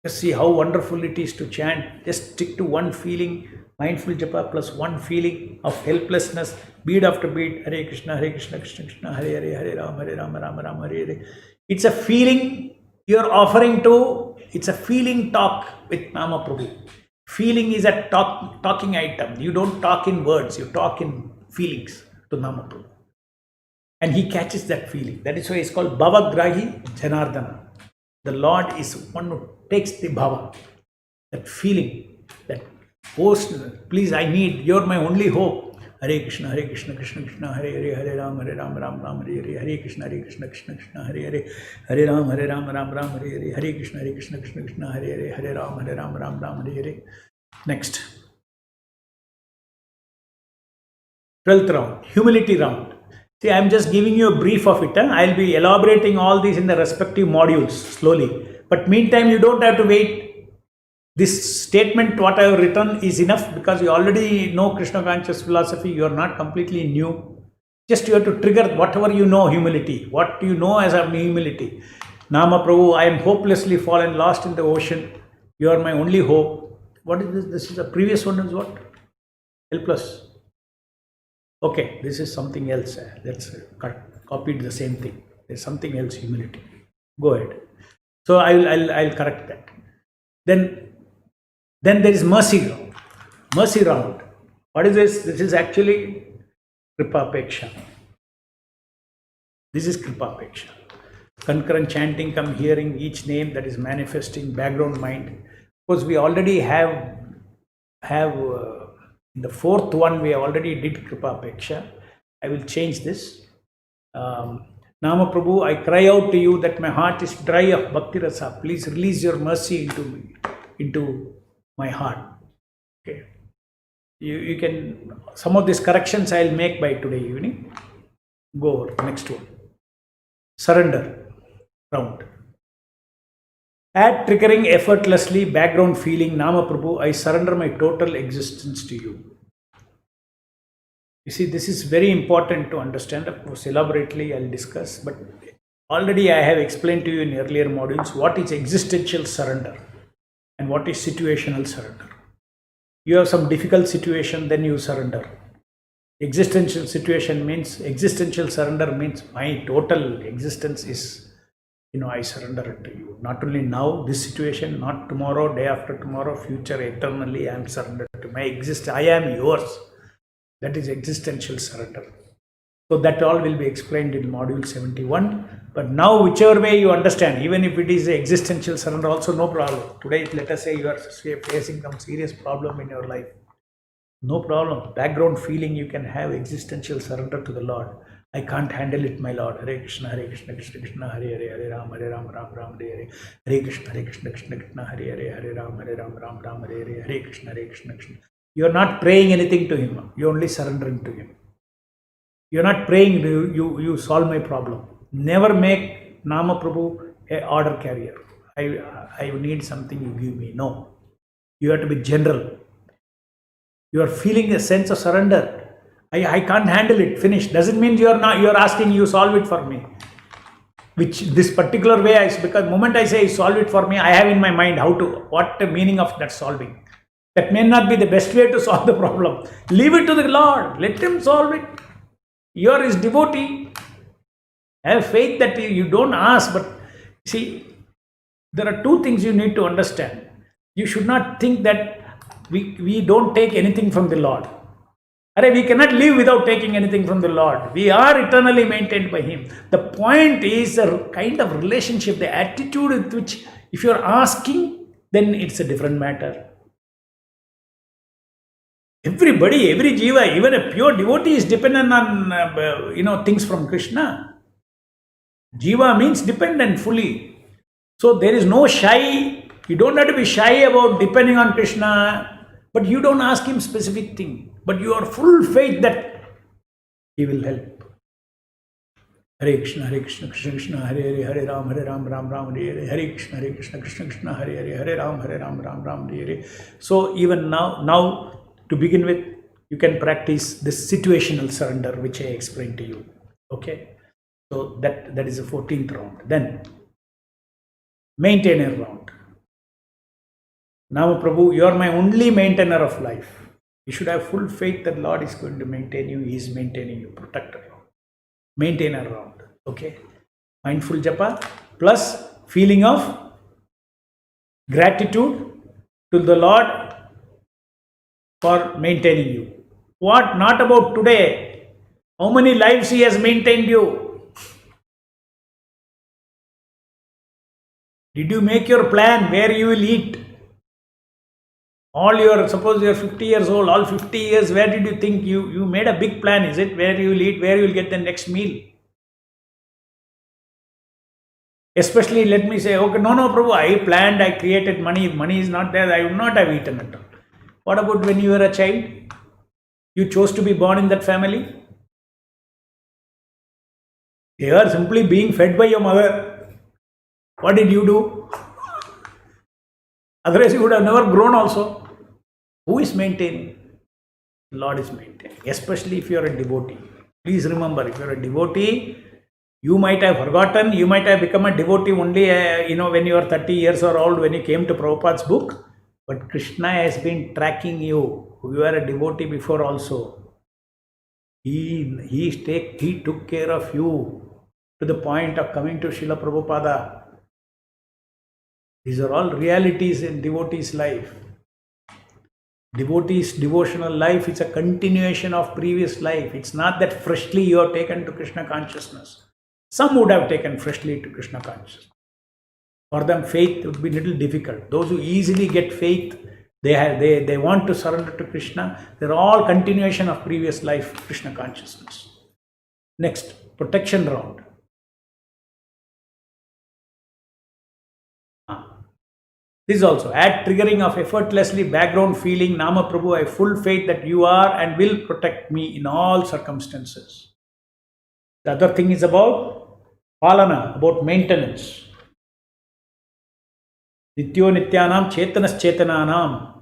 Just see how wonderful it is to chant. Just stick to one feeling. Mindful japa plus one feeling of helplessness, bead after bead. Hare Krishna, Krishna Krishna, Hare Hare, Hare Rama, Rama Rama, Hare Hare. It's a feeling you're offering to, it's a feeling talk with Nama Prabhu. Feeling is a talking item. You don't talk in words, you talk in feelings to Nama Prabhu. And he catches that feeling. That is why it's called Bhavagrahi Janardana. The Lord is one who takes the bhava, that feeling, that post, please, I need, you're my only hope. Hare Krishna, Krishna Krishna, Hare Hare, Hare Ram, Ram Ram, Hare Hare, Hare Krishna, Krishna Krishna, Hare Hare, Hare Ram, Ram Ram, Hare Hare, Hare Krishna, Krishna Krishna, Hare Hare, Hare Ram, Ram Ram, Hare Hare. Next. 12th round, humility round. See, I am just giving you a brief of it. I'll be elaborating all these in the respective modules slowly. But meantime, you don't have to wait. This statement, what I have written, is enough because you already know Krishna conscious philosophy. You are not completely new. Just you have to trigger whatever you know, humility. What you know as a humility. Nama Prabhu, I am hopelessly fallen, lost in the ocean. You are my only hope. What is this? This is the previous one is what? Helpless. Okay, this is something else. Let's copy the same thing. There's something else, humility. Go ahead. So I'll correct that. Then there is mercy round. Mercy round. What is this? This is actually Kripapeksha. This is Kripapeksha. Concurrent chanting, come hearing each name that is manifesting background mind. Because we already have the fourth one we already did Kripapeksha. I will change this. Nama Prabhu, I cry out to you that my heart is dry of Bhakti Rasa. Please release your mercy into my heart. Okay. You can, some of these corrections I will make by today evening. Go over the next one. Surrender round. At triggering effortlessly background feeling, Nama Prabhu, I surrender my total existence to you. You see, this is very important to understand. Of course, elaborately I'll discuss, but already I have explained to you in earlier modules what is existential surrender and what is situational surrender. You have some difficult situation, then you surrender. Existential surrender means my total existence is, I surrender it to you. Not only now, this situation, not tomorrow, day after tomorrow, future, eternally, I am surrendered to my existence. I am yours. That is existential surrender. So that all will be explained in module 71. But now, whichever way you understand, even if it is existential surrender, also no problem. Today, let us say you are facing some serious problem in your life. No problem. Background feeling, you can have existential surrender to the Lord. I can't handle it, my Lord. Hare Krishna, Krishna Krishna, Hare Hare, Hare Ram, Ram Ram, Hare Hare. Hare Krishna, Krishna Krishna, Hare Hare, Hare Ram, Ram Ram, Hare Hare. Hare Krishna, Krishna. You are not praying anything to him. You are only surrendering to him. You are not praying, you solve my problem. Never make Nama Prabhu a order carrier. I need something, you give me. No. You have to be general. You are feeling a sense of surrender. I can't handle it. Finish. Doesn't mean you are asking, you solve it for me. Which this particular way, because the moment I say solve it for me, I have in my mind what the meaning of that solving. That may not be the best way to solve the problem. Leave it to the Lord. Let him solve it. You are his devotee. Have faith that you don't ask. But see, there are two things you need to understand. You should not think that we don't take anything from the Lord. We cannot live without taking anything from the Lord. We are eternally maintained by him. The point is a kind of relationship, the attitude with which, if you are asking, then it's a different matter. Everybody, every jiva, even a pure devotee is dependent on, things from Krishna. Jiva means dependent fully. So there is no shy. You don't have to be shy about depending on Krishna, but you don't ask him specific thing. But you are full faith that he will help. Hare Krishna, Krishna Krishna, Hare Hare, Hare Ram, Ram Ram, Hare Hare, Hare Krishna, Krishna Krishna, Hare Hare, Hare Ram, Ram, Hare Hare. So even now, to begin with, you can practice this situational surrender, which I explained to you. Okay, so that is the 14th round. Then maintainer round. Nama Prabhu, you are my only maintainer of life. You should have full faith that Lord is going to maintain you. He is maintaining you, protector, maintainer around. Okay, mindful japa plus feeling of gratitude to the Lord for maintaining you. What? Not about today. How many lives He has maintained you? Did you make your plan where you will eat? Suppose you're 50 years old, all 50 years, where did you think you made a big plan? Is it where you will eat, where you will get the next meal? Especially, let me say, okay, no, Prabhu, I planned, I created money. If money is not there, I would not have eaten at all. What about when you were a child? You chose to be born in that family. You are simply being fed by your mother. What did you do? Otherwise, you would have never grown also. Who is maintaining? Lord is maintaining, especially if you are a devotee. Please remember, if you are a devotee, you might have forgotten, you might have become a devotee only, when you are 30 years or old, when you came to Prabhupada's book. But Krishna has been tracking you. You are a devotee before also. He took care of you to the point of coming to Srila Prabhupada. These are all realities in devotee's life. Devotee's devotional life is a continuation of previous life. It's not that freshly you are taken to Krishna consciousness. Some would have taken freshly to Krishna consciousness. For them, faith would be a little difficult. Those who easily get faith, they want to surrender to Krishna. They're all continuation of previous life Krishna consciousness. Next, protection round. This also, add triggering of effortlessly background feeling, Nama Prabhu, I have full faith that you are and will protect me in all circumstances. The other thing is about palana, about maintenance. Nityo nityanam chetanas chetananam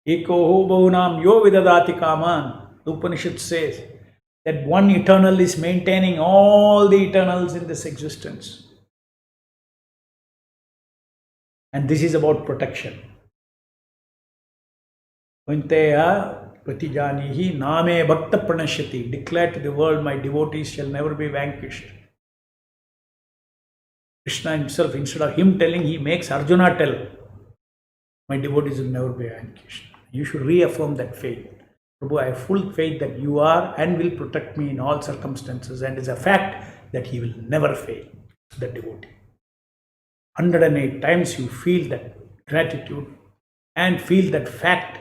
ekoho bahunam yo vidadati kaman. The Upanishad says that one eternal is maintaining all the eternals in this existence. And this is about protection. Vinteya pratijanihi name bhakta pranashyati. Declare to the world, my devotees shall never be vanquished. Krishna himself, instead of him telling, he makes Arjuna tell, my devotees will never be vanquished. You should reaffirm that faith. Prabhu, I have full faith that you are and will protect me in all circumstances, and is a fact that he will never fail, the devotee. 108 times you feel that gratitude and feel that fact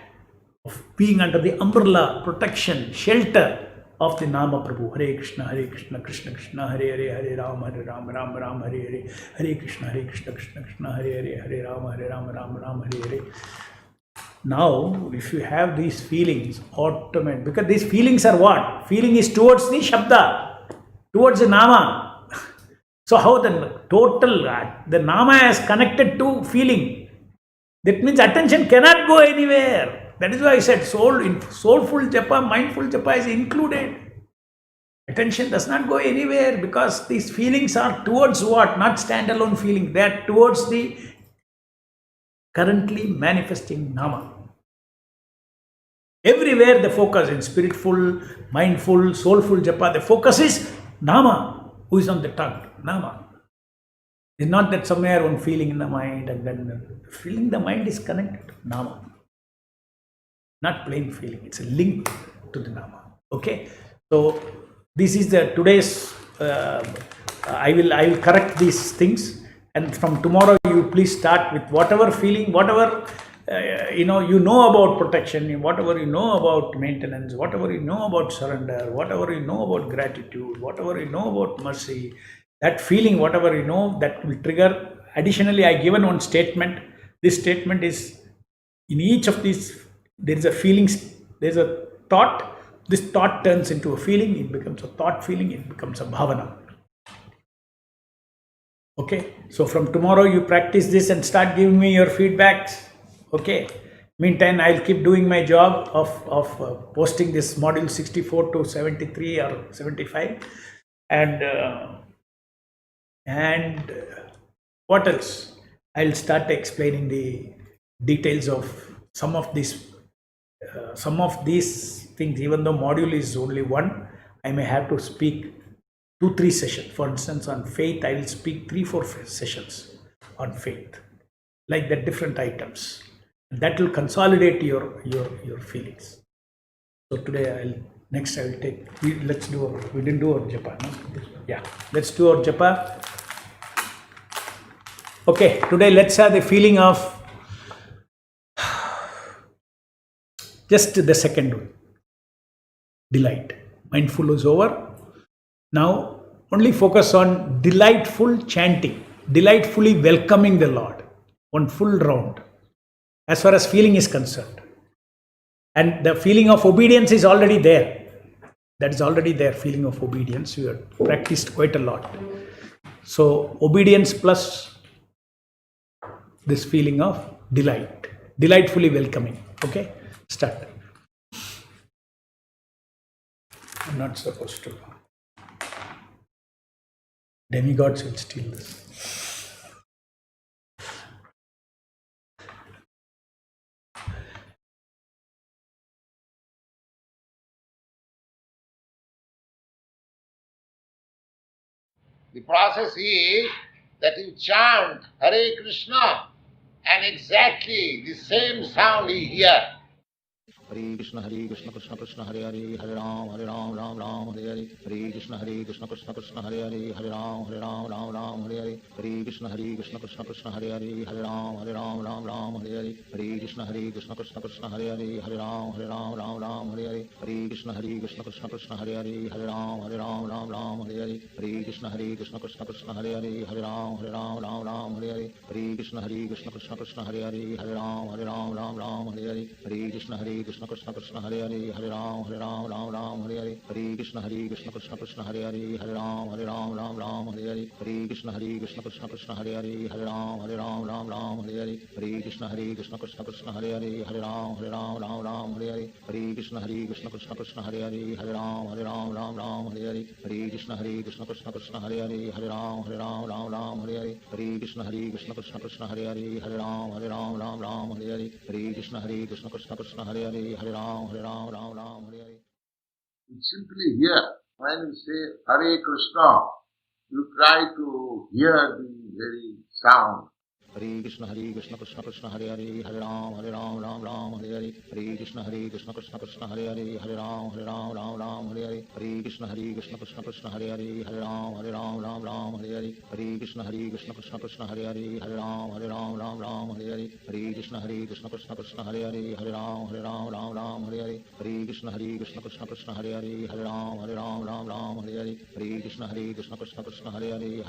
of being under the umbrella, protection, shelter of the Nama Prabhu. Hare Krishna, Krishna Krishna, Hare Hare, Hare Rama, Ram Ram, Hare Hare, Hare Krishna, Krishna Krishna, Hare Hare, Hare Rama, Ram Ram, Hare Hare. Now, if you have these feelings, automatic, because these feelings are what? Feeling is towards the Shabda, towards the Nama. So how the Nama is connected to feeling. That means attention cannot go anywhere. That is why I said soulful japa, mindful japa is included. Attention does not go anywhere because these feelings are towards what? Not standalone feeling. They are towards the currently manifesting Nama. Everywhere the focus in spiritful, mindful, soulful japa, the focus is Nama. Who is on the tongue? Nama. It's not that somewhere one feeling in the mind and then feeling in the mind is connected to Nama. Not plain feeling, it's a link to the Nama. Okay, so this is the today's. I will correct these things, and from tomorrow you please start with whatever feeling, whatever you know about protection, whatever you know about maintenance, whatever you know about surrender, whatever you know about gratitude, whatever you know about mercy. That feeling, whatever you know, that will trigger. Additionally, I given one statement. This statement is in each of these. There is a feeling. There is a thought. This thought turns into a feeling. It becomes a thought feeling. It becomes a bhavana. Okay. So from tomorrow you practice this and start giving me your feedbacks. Okay. Meantime, I'll keep doing my job of posting this module 64 to 73 or 75, and what else? I'll start explaining the details of some of these some of these things, even though module is only one, I may have to speak 2-3 sessions. For instance, on faith, I will speak 3-4 sessions on faith, like that, different items. That will consolidate your feelings. So today I will take. Let's do. We didn't do our japa, no? Yeah, let's do our japa. Okay, today let's have the feeling of just the second one. Delight. Mindful is over. Now only focus on delightful chanting, delightfully welcoming the Lord. One full round, as far as feeling is concerned. And the feeling of obedience is already there. That is already there, feeling of obedience. You have practiced quite a lot. So obedience plus this feeling of delight, delightfully welcoming. Okay, start. I'm not supposed to. Demigods will steal this. The process is that you chant Hare Krishna and exactly the same sound you hear. Hare Krishna Krishna Krishna Hare Hare Hare Ram Ram Ram Hare Hare Hare Krishna Krishna Krishna Hare Hare Hare Ram Ram Hare Hare Hare Krishna Krishna Krishna Hare Hare Hare Ram Ram Hare Hare Hare Krishna Krishna Krishna Hare Hare Hare Ram Ram Hare Hare Hare Krishna Krishna Krishna Hare Hare Hare Ram Ram Hare Hare Hare Krishna Krishna Krishna Hare Hare Hare Ram Ram Hare Hare Hare Krishna Krishna Krishna Hare Hare Hare Ram Ram Hare Hare Hare Krishna Krishna Krishna Hare Hare Hare Ram Hare Hare Hare Krishna Krishna Krishna Hare Hare Hare Ram Hare Hare Hare Krishna Krishna Krishna Hare Hare Hare Ram Hare Hare Hare Krishna Krishna Krishna Hare Hare Hare Ram Hare Hare Hare Krishna Krishna Krishna Hare Hare Hare Ram Hare Hare Hare Krishna Krishna Krishna Hare Hare Hare Ram Hare Hare Hare Krishna Krishna Krishna Hare Hare Hare Ram Hare Hare Hare Krishna Krishna Krishna Hare Hare Hare Ram Hare Hare. You simply hear. When you say Hare Krishna, you try to hear the very sound. Hare Krishna Krishna Krishna Hare Hare Hare Ram Ram Hare Hare Hare Krishna Krishna Krishna Hare Hare Hare Ram Hare Hare Hare Krishna Krishna Krishna Hare Hare Hare Ram Hare Hare Hare Krishna Krishna Krishna Hare Hare Hare Ram Hare Hare Hare Krishna Krishna Krishna Hare Hare Hare Ram Hare Hare Hare Krishna Krishna Krishna Hare Hare Hare Ram Hare Hare Hare Krishna Krishna Krishna Hare Hare Hare Ram Hare Hare Hare Krishna Krishna Krishna Hare Hare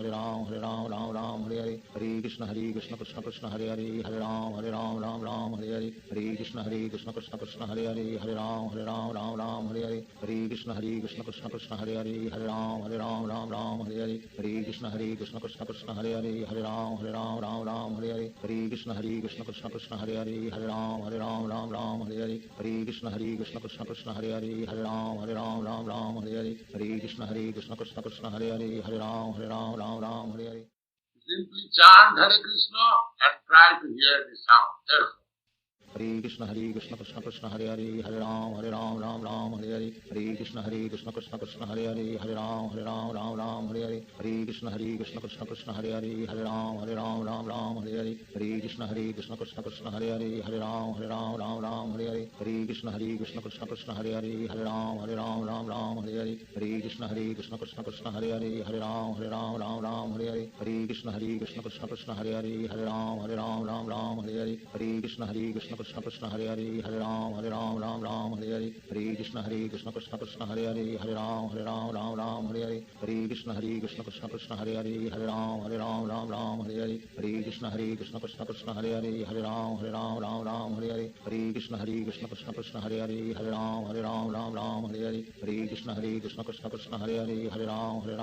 Hare Ram Hare Hare Hare Krishna Krishna Krishna Hare Hare Hare Ram Hare Hare Hare Krishna Krishna Krishna Hare Hare Hare Ram Hare Hare Hare Krishna Krishna Krishna Hare Hare Hare Ram Hare Hare Hare Krishna Krishna Krishna Hare Hare Hare Ram Hare Hare Hare Krishna Krishna Krishna Hare Hare Hare Ram Hare Hare Hare Krishna Krishna Krishna Hare Hare Hare Ram Hare Hare. Simply chant Hare Krishna and try to hear the sound. That's all. Hare Krishna Krishna Krishna Hare Hare Hare Ram Hare Hare Hare Krishna Krishna Krishna Hare Hare Hare Ram Hare Hare Hare Krishna Krishna Krishna Hare Hare Hare Ram Hare Hare Hare Krishna Krishna Krishna Hare Hare Hare Ram Hare Hare Hare Krishna Krishna Krishna Hare Hare Hare Ram Hare Hare Hare Krishna Krishna Krishna Hare Hare Hare Ram Hare Hare Hare Krishna Krishna Krishna Hare Hare Hare Ram Hare Hare Krishna Krishna Krishna Hare Hare Hare Ram Hare Hare Hare Krishna Krishna Krishna Hare Hare Hare Ram Hare Hare Hare Krishna Krishna Krishna Hare Hare Hare Ram Hare Hare Hare Krishna Krishna Krishna Hare Hare Hare Ram Hare Hare Hare Krishna Krishna Krishna Hare Hare Hare Ram Hare Hare Hare Krishna Krishna Krishna Hare Hare Hare Ram Hare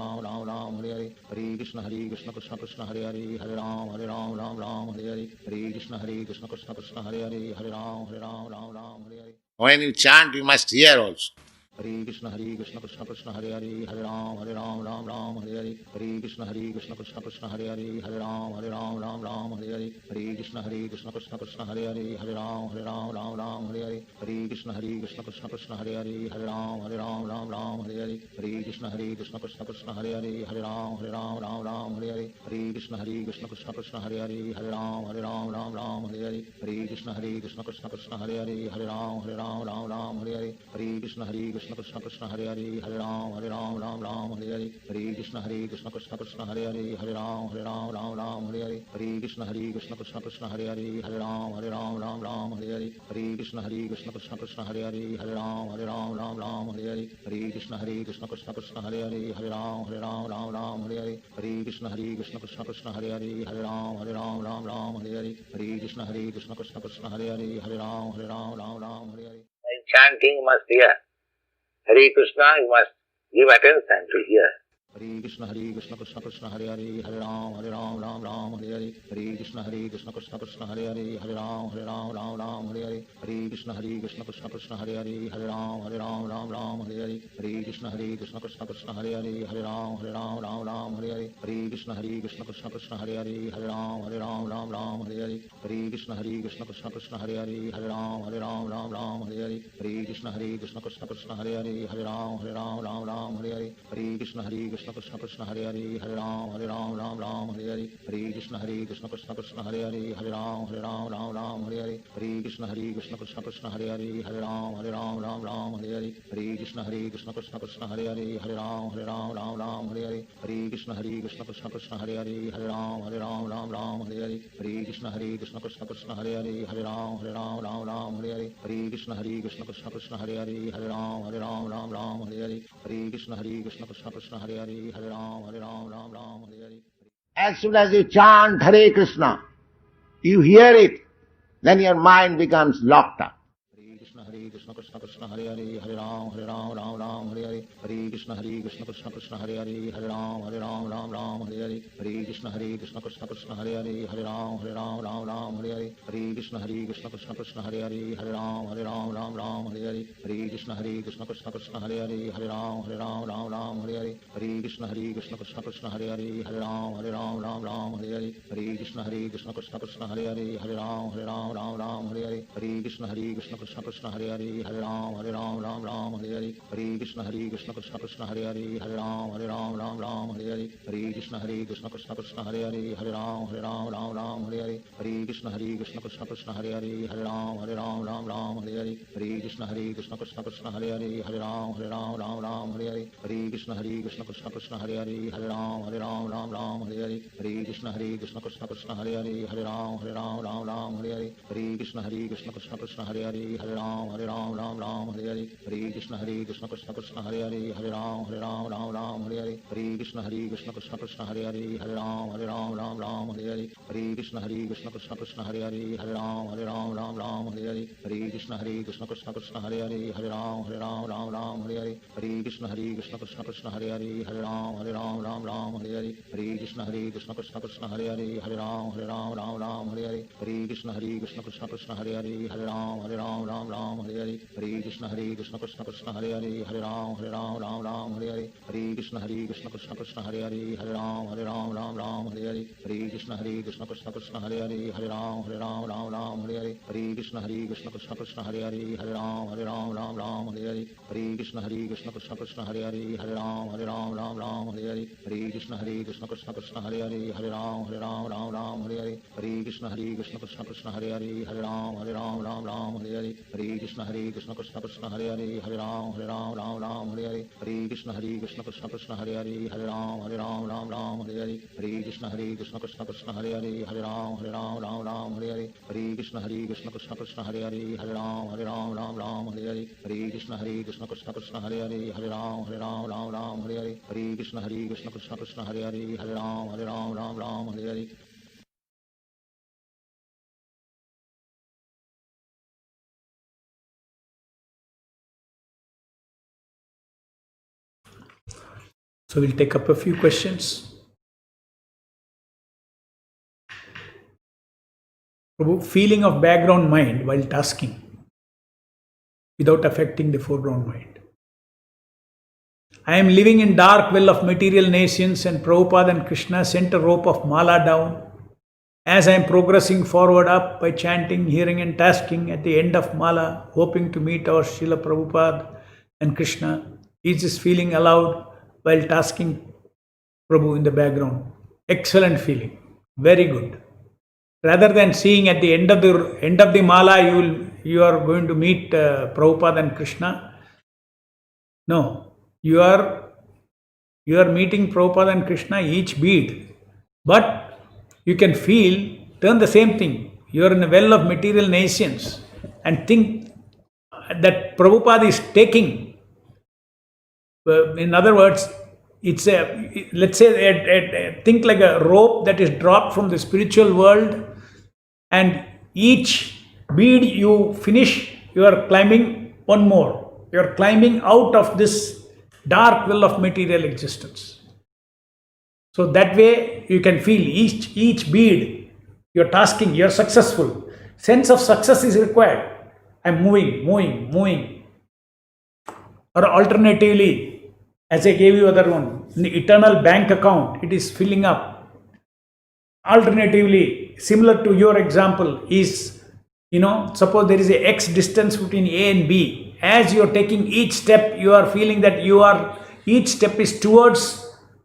Hare Hare Krishna Krishna Krishna Hare Hare Hare Ram Hare Hare Hare Krishna Krishna Krishna Hare Hare Hare Ram Hare Hare. When you chant, you must hear also. Hare Krishna Krishna Krishna Hare Hare, Hare Ram Ram Ram Hare Hare, Hare Krishna Krishna Krishna Hare Hare, Hare Ram Ram Hare Hare, Hare Krishna Krishna Krishna Hare Hare, Hare Ram Ram Hare Hare, Hare Krishna Krishna Krishna Hare Hare, Hare Ram Ram Hare Hare, Hare Krishna Krishna Krishna Hare Hare, Hare Ram Ram Hare Hare, Hare Krishna Krishna Krishna Hare Hare, Hare Ram Ram Hare Hare, Hare Krishna Krishna Krishna Hare Hare, Hare Ram Hare Hare, Hare Krishna Krishna Krishna Hare Hare, Hare Ram Hare Hare, Hare Krishna Krishna Krishna Hare Hare, Hare Ram Hare Hare, Hare Krishna Krishna Krishna Hare Hare, Hare Ram Hare Hare, Hare Krishna Krishna Krishna Hare Hare, Hare Ram Hare Hare, Hare Krishna Krishna Krishna Hare Hare, Hare Ram Hare Hare, Hare Krishna Krishna Krishna Hare Hare, Hare Ram Hare Hare, Hare Krishna Krishna Krishna Hare Hare, Hare Ram Hare Hare. While chanting, you must hear. Hare Krishna, you must give attention to hear. Hare Krishna Krishna Krishna Hare Hare, Hare Ram Ram Hare Hare, Hare Krishna Krishna Krishna Hare Hare, Hare Ram Hare Hare, Hare Krishna Krishna Krishna Hare Hare, Hare Ram Hare Hare, Hare Krishna Krishna Krishna Hare Hare, Hare Ram Hare Hare, Hare Krishna Krishna Krishna Hare Hare, Hare Ram Hare Hare, Hare Krishna Krishna Krishna Hare Hare, Hare Ram Hare Hare, Hare Krishna Krishna Krishna Hare Hare, Hare Ram Hare Hare, Hare Krishna Krishna Krishna Hare Hare, Hare Ram Hare Hare, Hare Krishna Krishna Krishna Hare Hare, Hare Ram Hare Hare, Hare Krishna Krishna Krishna Hare Hare, Hare Ram Hare Hare, Hare Krishna Krishna Krishna Hare Hare, Hare Ram Hare Hare, Hare Krishna Krishna Krishna Hare Hare, Hare Ram Hare Hare, Hare Krishna Krishna Krishna Hare Hare, Hare Ram Hare Hare, Hare Krishna Krishna Krishna Hare Hare, Hare Ram Hare Hare, Hare Krishna Krishna Krishna Hare Hare, Hare Ram Hare Hare. As soon as you chant Hare Krishna, you hear it, then your mind becomes locked up. Hare Krishna Krishna Hare Hare, Hare Ram Hare Hare, Hare Krishna Krishna Krishna Hare Hare, Hare Ram Hare Hare, Hare Krishna Krishna Krishna Hare Hare, Hare Ram Hare Hare, Hare Krishna Krishna Krishna Hare Hare, Hare Ram Hare Hare, Hare Krishna Krishna Krishna Hare Hare, Hare Ram Hare Hare, Hare Krishna Krishna Krishna Hare Hare, Hare Ram Hare Hare, Hare Krishna Krishna Krishna Hare Hare, Hare Ram Hare Hare, Hare Krishna Krishna Krishna Hare Hare, Hare Ram Hare Hare, Hare Krishna Krishna Krishna Hare Hare, Hare Ram Hare Hare, Hare Krishna Krishna Krishna Hare Hare, Hare Ram Hare Hare, Hare Krishna Krishna Krishna Hare Hare, Hare Ram Hare Hare, Hare Krishna Krishna Krishna Hare Hare, Hare Ram Hare Hare, Hare Krishna Krishna Krishna Hare Hare, Hare Ram Hare Hare, Hare Krishna Krishna Krishna Hare Hare, Hare Ram Hare Hare, Hare Krishna Krishna Krishna Hare Hare, Hare Ram Hare Hare, Hare Krishna Krishna Krishna Hare Hare, Hare Ram Hare Hare, Hare Krishna Krishna Krishna Hare Hare, Hare Ram Hare Hare, Hare Krishna Krishna Krishna Hare Hare, Hare Ram Hare Hare, Hare Krishna Krishna Krishna Hare Hare, Hare Ram Hare Hare, Hare Krishna Krishna Krishna Hare Hare, Hare Ram Hare Hare, Hare Krishna Krishna Krishna Hare Hare, Hare Ram Hare Hare, Hare Krishna Krishna Krishna Hare Hare, Hare Ram Hare Hare, Hare Krishna Krishna Krishna Hare Hare, Hare Ram Hare Hare, Hare Krishna Krishna Krishna Hare Hare, Hare Ram Hare Hare, Hare Krishna Krishna Krishna Hare Hare, Hare Ram Hare Hare, Hare Krishna Krishna Krishna Hare Hare, Hare Ram Hare Hare, Hare Krishna Krishna Krishna Hare Hare, Hare Ram Hare Hare, Hare Krishna Krishna Krishna Hare Hare, Hare Ram Hare Hare, Hare Krishna Krishna Krishna Hare Hare, Hare Ram Hare Hare, Hare Krishna Krishna Krishna Hare Hare, Hare Ram Hare Hare, Hare Krishna Krishna Krishna Hare Hare, Hare Ram Hare Hare, Hare Krishna Krishna Krishna Hare Hare, Hare Ram Hare Hare, Hare Krishna Krishna Krishna Hare Hare, Hare Ram Hare Hare, Hare Krishna Krishna Krishna Hare Hare, Hare Ram Hare Hare, Hare Krishna Krishna Krishna Hare Hare, Hare Ram Hare Hare. So we'll take up a few questions. Prabhu, feeling of background mind while tasking without affecting the foreground mind. I am living in dark well of material nations, and Prabhupada and Krishna sent a rope of mala down. As I am progressing forward up by chanting, hearing and tasking at the end of mala, hoping to meet our Srila Prabhupada and Krishna, is this feeling allowed while tasking Prabhu in the background? Excellent feeling, very good. Rather than seeing at the end of the mala you are going to meet Prabhupada and Krishna. No, you are meeting Prabhupada and Krishna each bead, but you can feel, turn the same thing. You are in a well of material nations and think that Prabhupada is taking. In other words, it's let's say, think like a rope that is dropped from the spiritual world, and each bead you finish, you are climbing one more. You are climbing out of this dark well of material existence. So that way you can feel each bead, you're tasking, you're successful. Sense of success is required. I'm moving. Or alternatively, as I gave you other one, in the eternal bank account, it is filling up. Alternatively, similar to your example is, suppose there is a X distance between A and B. As you're taking each step, you are feeling that each step is towards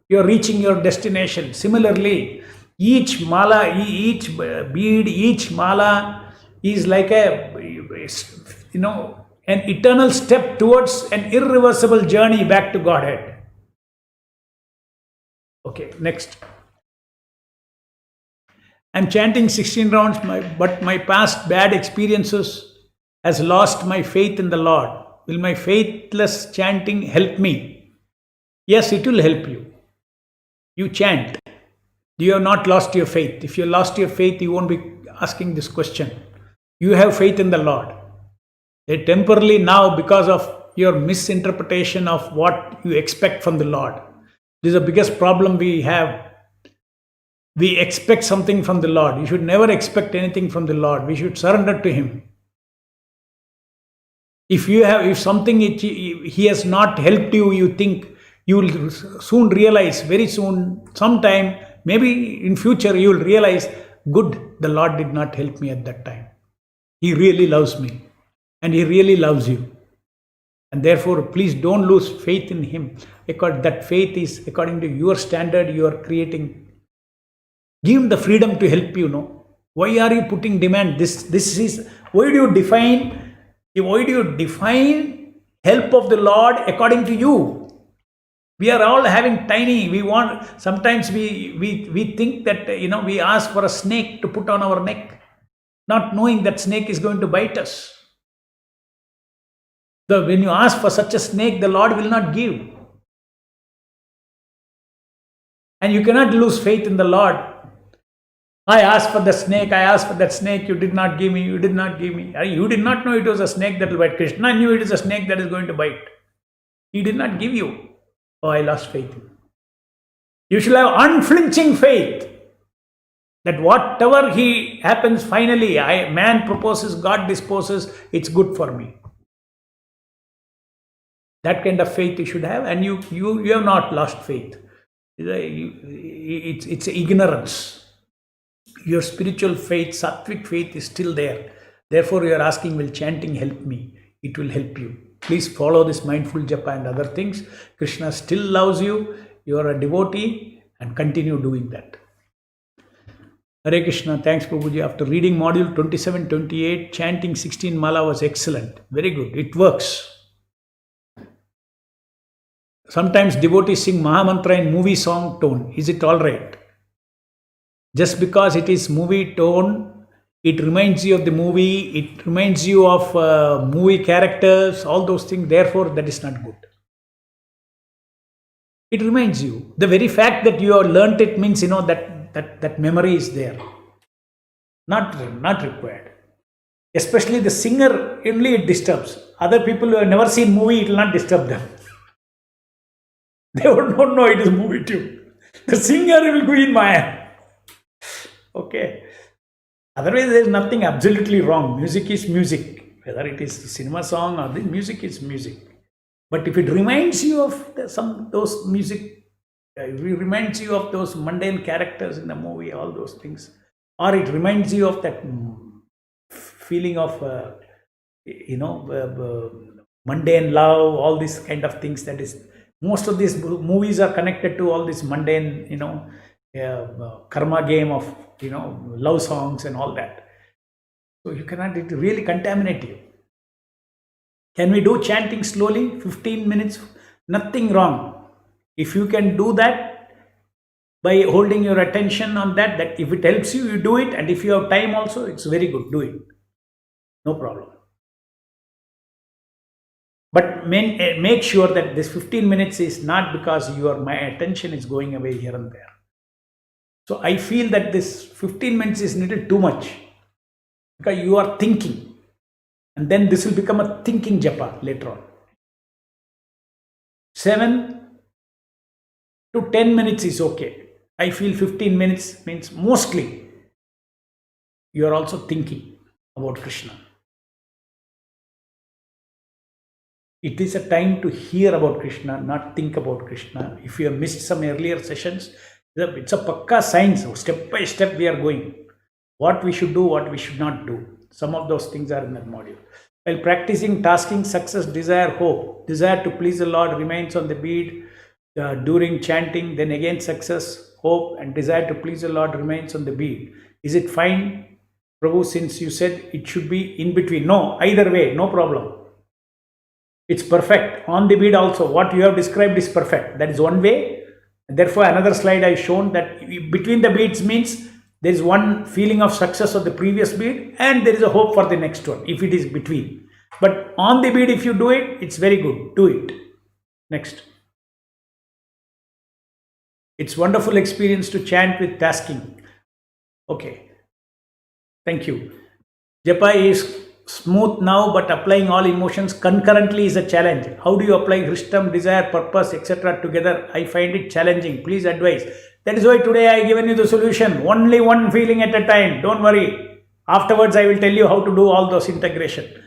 you're reaching your destination. Similarly, each mala, each bead, each mala is like an eternal step towards an irreversible journey back to Godhead. Okay, next. I'm chanting 16 rounds, but my past bad experiences has lost my faith in the Lord. Will my faithless chanting help me? Yes, it will help you. You chant. You have not lost your faith. If you lost your faith, you won't be asking this question. You have faith in the Lord. Temporarily now, because of your misinterpretation of what you expect from the Lord. This is the biggest problem we have. We expect something from the Lord. You should never expect anything from the Lord. We should surrender to Him. If something He has not helped you, you think you will soon realize, very soon, sometime, maybe in future, you will realize, good, the Lord did not help me at that time. He really loves me and He really loves you. And therefore, please don't lose faith in Him, because that faith is according to your standard you are creating. Give Him the freedom to help you. Why are you putting demand? This is, why do you define help of the Lord according to you? We are all having sometimes we think that, we ask for a snake to put on our neck, not knowing that snake is going to bite us. So when you ask for such a snake, the Lord will not give. And you cannot lose faith in the Lord. I asked for the snake, I asked for that snake, you did not give me, you did not give me. You did not know it was a snake that will bite. Krishna knew it is a snake that is going to bite. He did not give you. Oh, I lost faith. You should have unflinching faith that whatever happens finally, man proposes, God disposes, it's good for me. That kind of faith you should have, and you have not lost faith. It's ignorance. Your spiritual faith, sattvic faith is still there. Therefore, you are asking, will chanting help me? It will help you. Please follow this mindful japa and other things. Krishna still loves you. You are a devotee, and continue doing that. Hare Krishna. Thanks, Prabhuji. After reading module 27-28, chanting 16 mala was excellent. Very good. It works. Sometimes devotees sing Mahamantra in movie song tone. Is it all right? Just because it is movie tone, it reminds you of the movie, it reminds you of movie characters, all those things. Therefore, that is not good. It reminds you. The very fact that you have learnt it means, that memory is there. Not required. Especially the singer, only it disturbs. Other people who have never seen movie, it will not disturb them. They would not know it is movie too. The singer will go in Maya. Okay. Otherwise, there is nothing absolutely wrong. Music is music. Whether it is cinema song or the music is music. But if it reminds you of those music, it reminds you of those mundane characters in the movie, all those things, or it reminds you of that feeling of mundane love, all these kind of things. That is, most of these movies are connected to all this mundane, karma game of love songs and all that. So you cannot, it really contaminate you. Can we do chanting slowly, 15 minutes? Nothing wrong. If you can do that by holding your attention on that if it helps you, you do it. And if you have time also, it's very good, do it. No problem. But make sure that this 15 minutes is not because my attention is going away here and there. So I feel that this 15 minutes is little too much, because you are thinking, and then this will become a thinking japa later on. 7 to 10 minutes is okay. I feel 15 minutes means mostly you are also thinking about Krishna. It is a time to hear about Krishna, not think about Krishna. If you have missed some earlier sessions, it's a pakka science. Step by step we are going. What we should do, what we should not do. Some of those things are in that module. While practicing, tasking, success, desire, hope. Desire to please the Lord remains on the bead during chanting. Then again success, hope, and desire to please the Lord remains on the bead. Is it fine, Prabhu, since you said it should be in between? No, either way, no problem. It's perfect. On the bead also, what you have described is perfect. That is one way. And therefore, another slide I shown that between the beads means there is one feeling of success of the previous bead and there is a hope for the next one, if it is between. But on the bead, if you do it, it's very good. Do it. Next. It's wonderful experience to chant with tasking. Okay. Thank you. Japa is smooth now, but applying all emotions concurrently is a challenge. How do you apply Hrishtam, desire, purpose, etc. together? I find it challenging. Please advise. That is why today I have given you the solution. Only one feeling at a time. Don't worry. Afterwards, I will tell you how to do all those integration.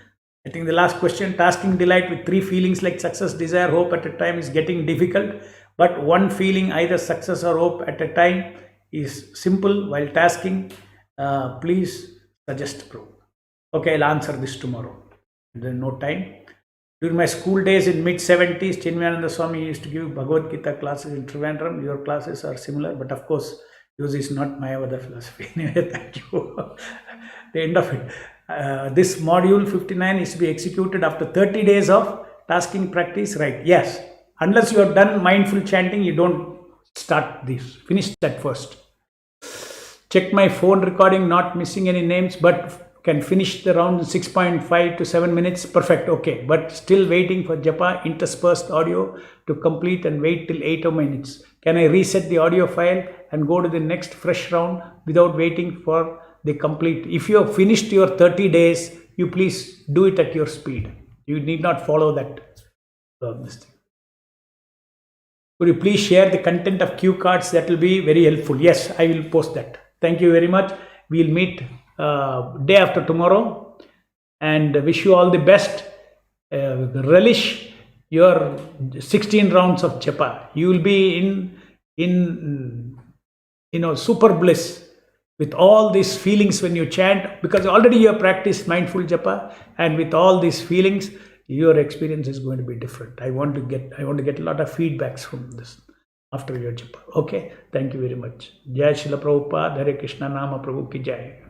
I think the last question, tasking delight with 3 feelings like success, desire, hope at a time is getting difficult. But one feeling, either success or hope at a time, is simple. While tasking, please suggest Prabhu. Okay, I'll answer this tomorrow. There's no time. During my school days in mid-70s, Chinmayananda Swami used to give Bhagavad Gita classes in Trivandrum. Your classes are similar, but of course, yours is not Mayavada philosophy. Anyway, thank you. The end of it. This module 59 is to be executed after 30 days of tasking practice, right? Yes. Unless you have done mindful chanting, you don't start this. Finish that first. Check my phone recording, not missing any names, but can finish the round in 6.5 to 7 minutes. Perfect. Okay. But still waiting for japa interspersed audio to complete and wait till 8 minutes. Can I reset the audio file and go to the next fresh round without waiting for the complete? If you have finished your 30 days, you please do it at your speed. You need not follow that. Could you please share the content of cue cards? That will be very helpful. Yes, I will post that. Thank you very much. We'll meet day after tomorrow and wish you all the best. Relish your 16 rounds of japa. You will be in super bliss with all these feelings when you chant, because already you have practiced mindful japa, and with all these feelings your experience is going to be different. I want to get a lot of feedbacks from this after your japa. Okay, thank you very much. Jai Srila Prabhupada. Hare Krishna Nama Prabhu ki Jai.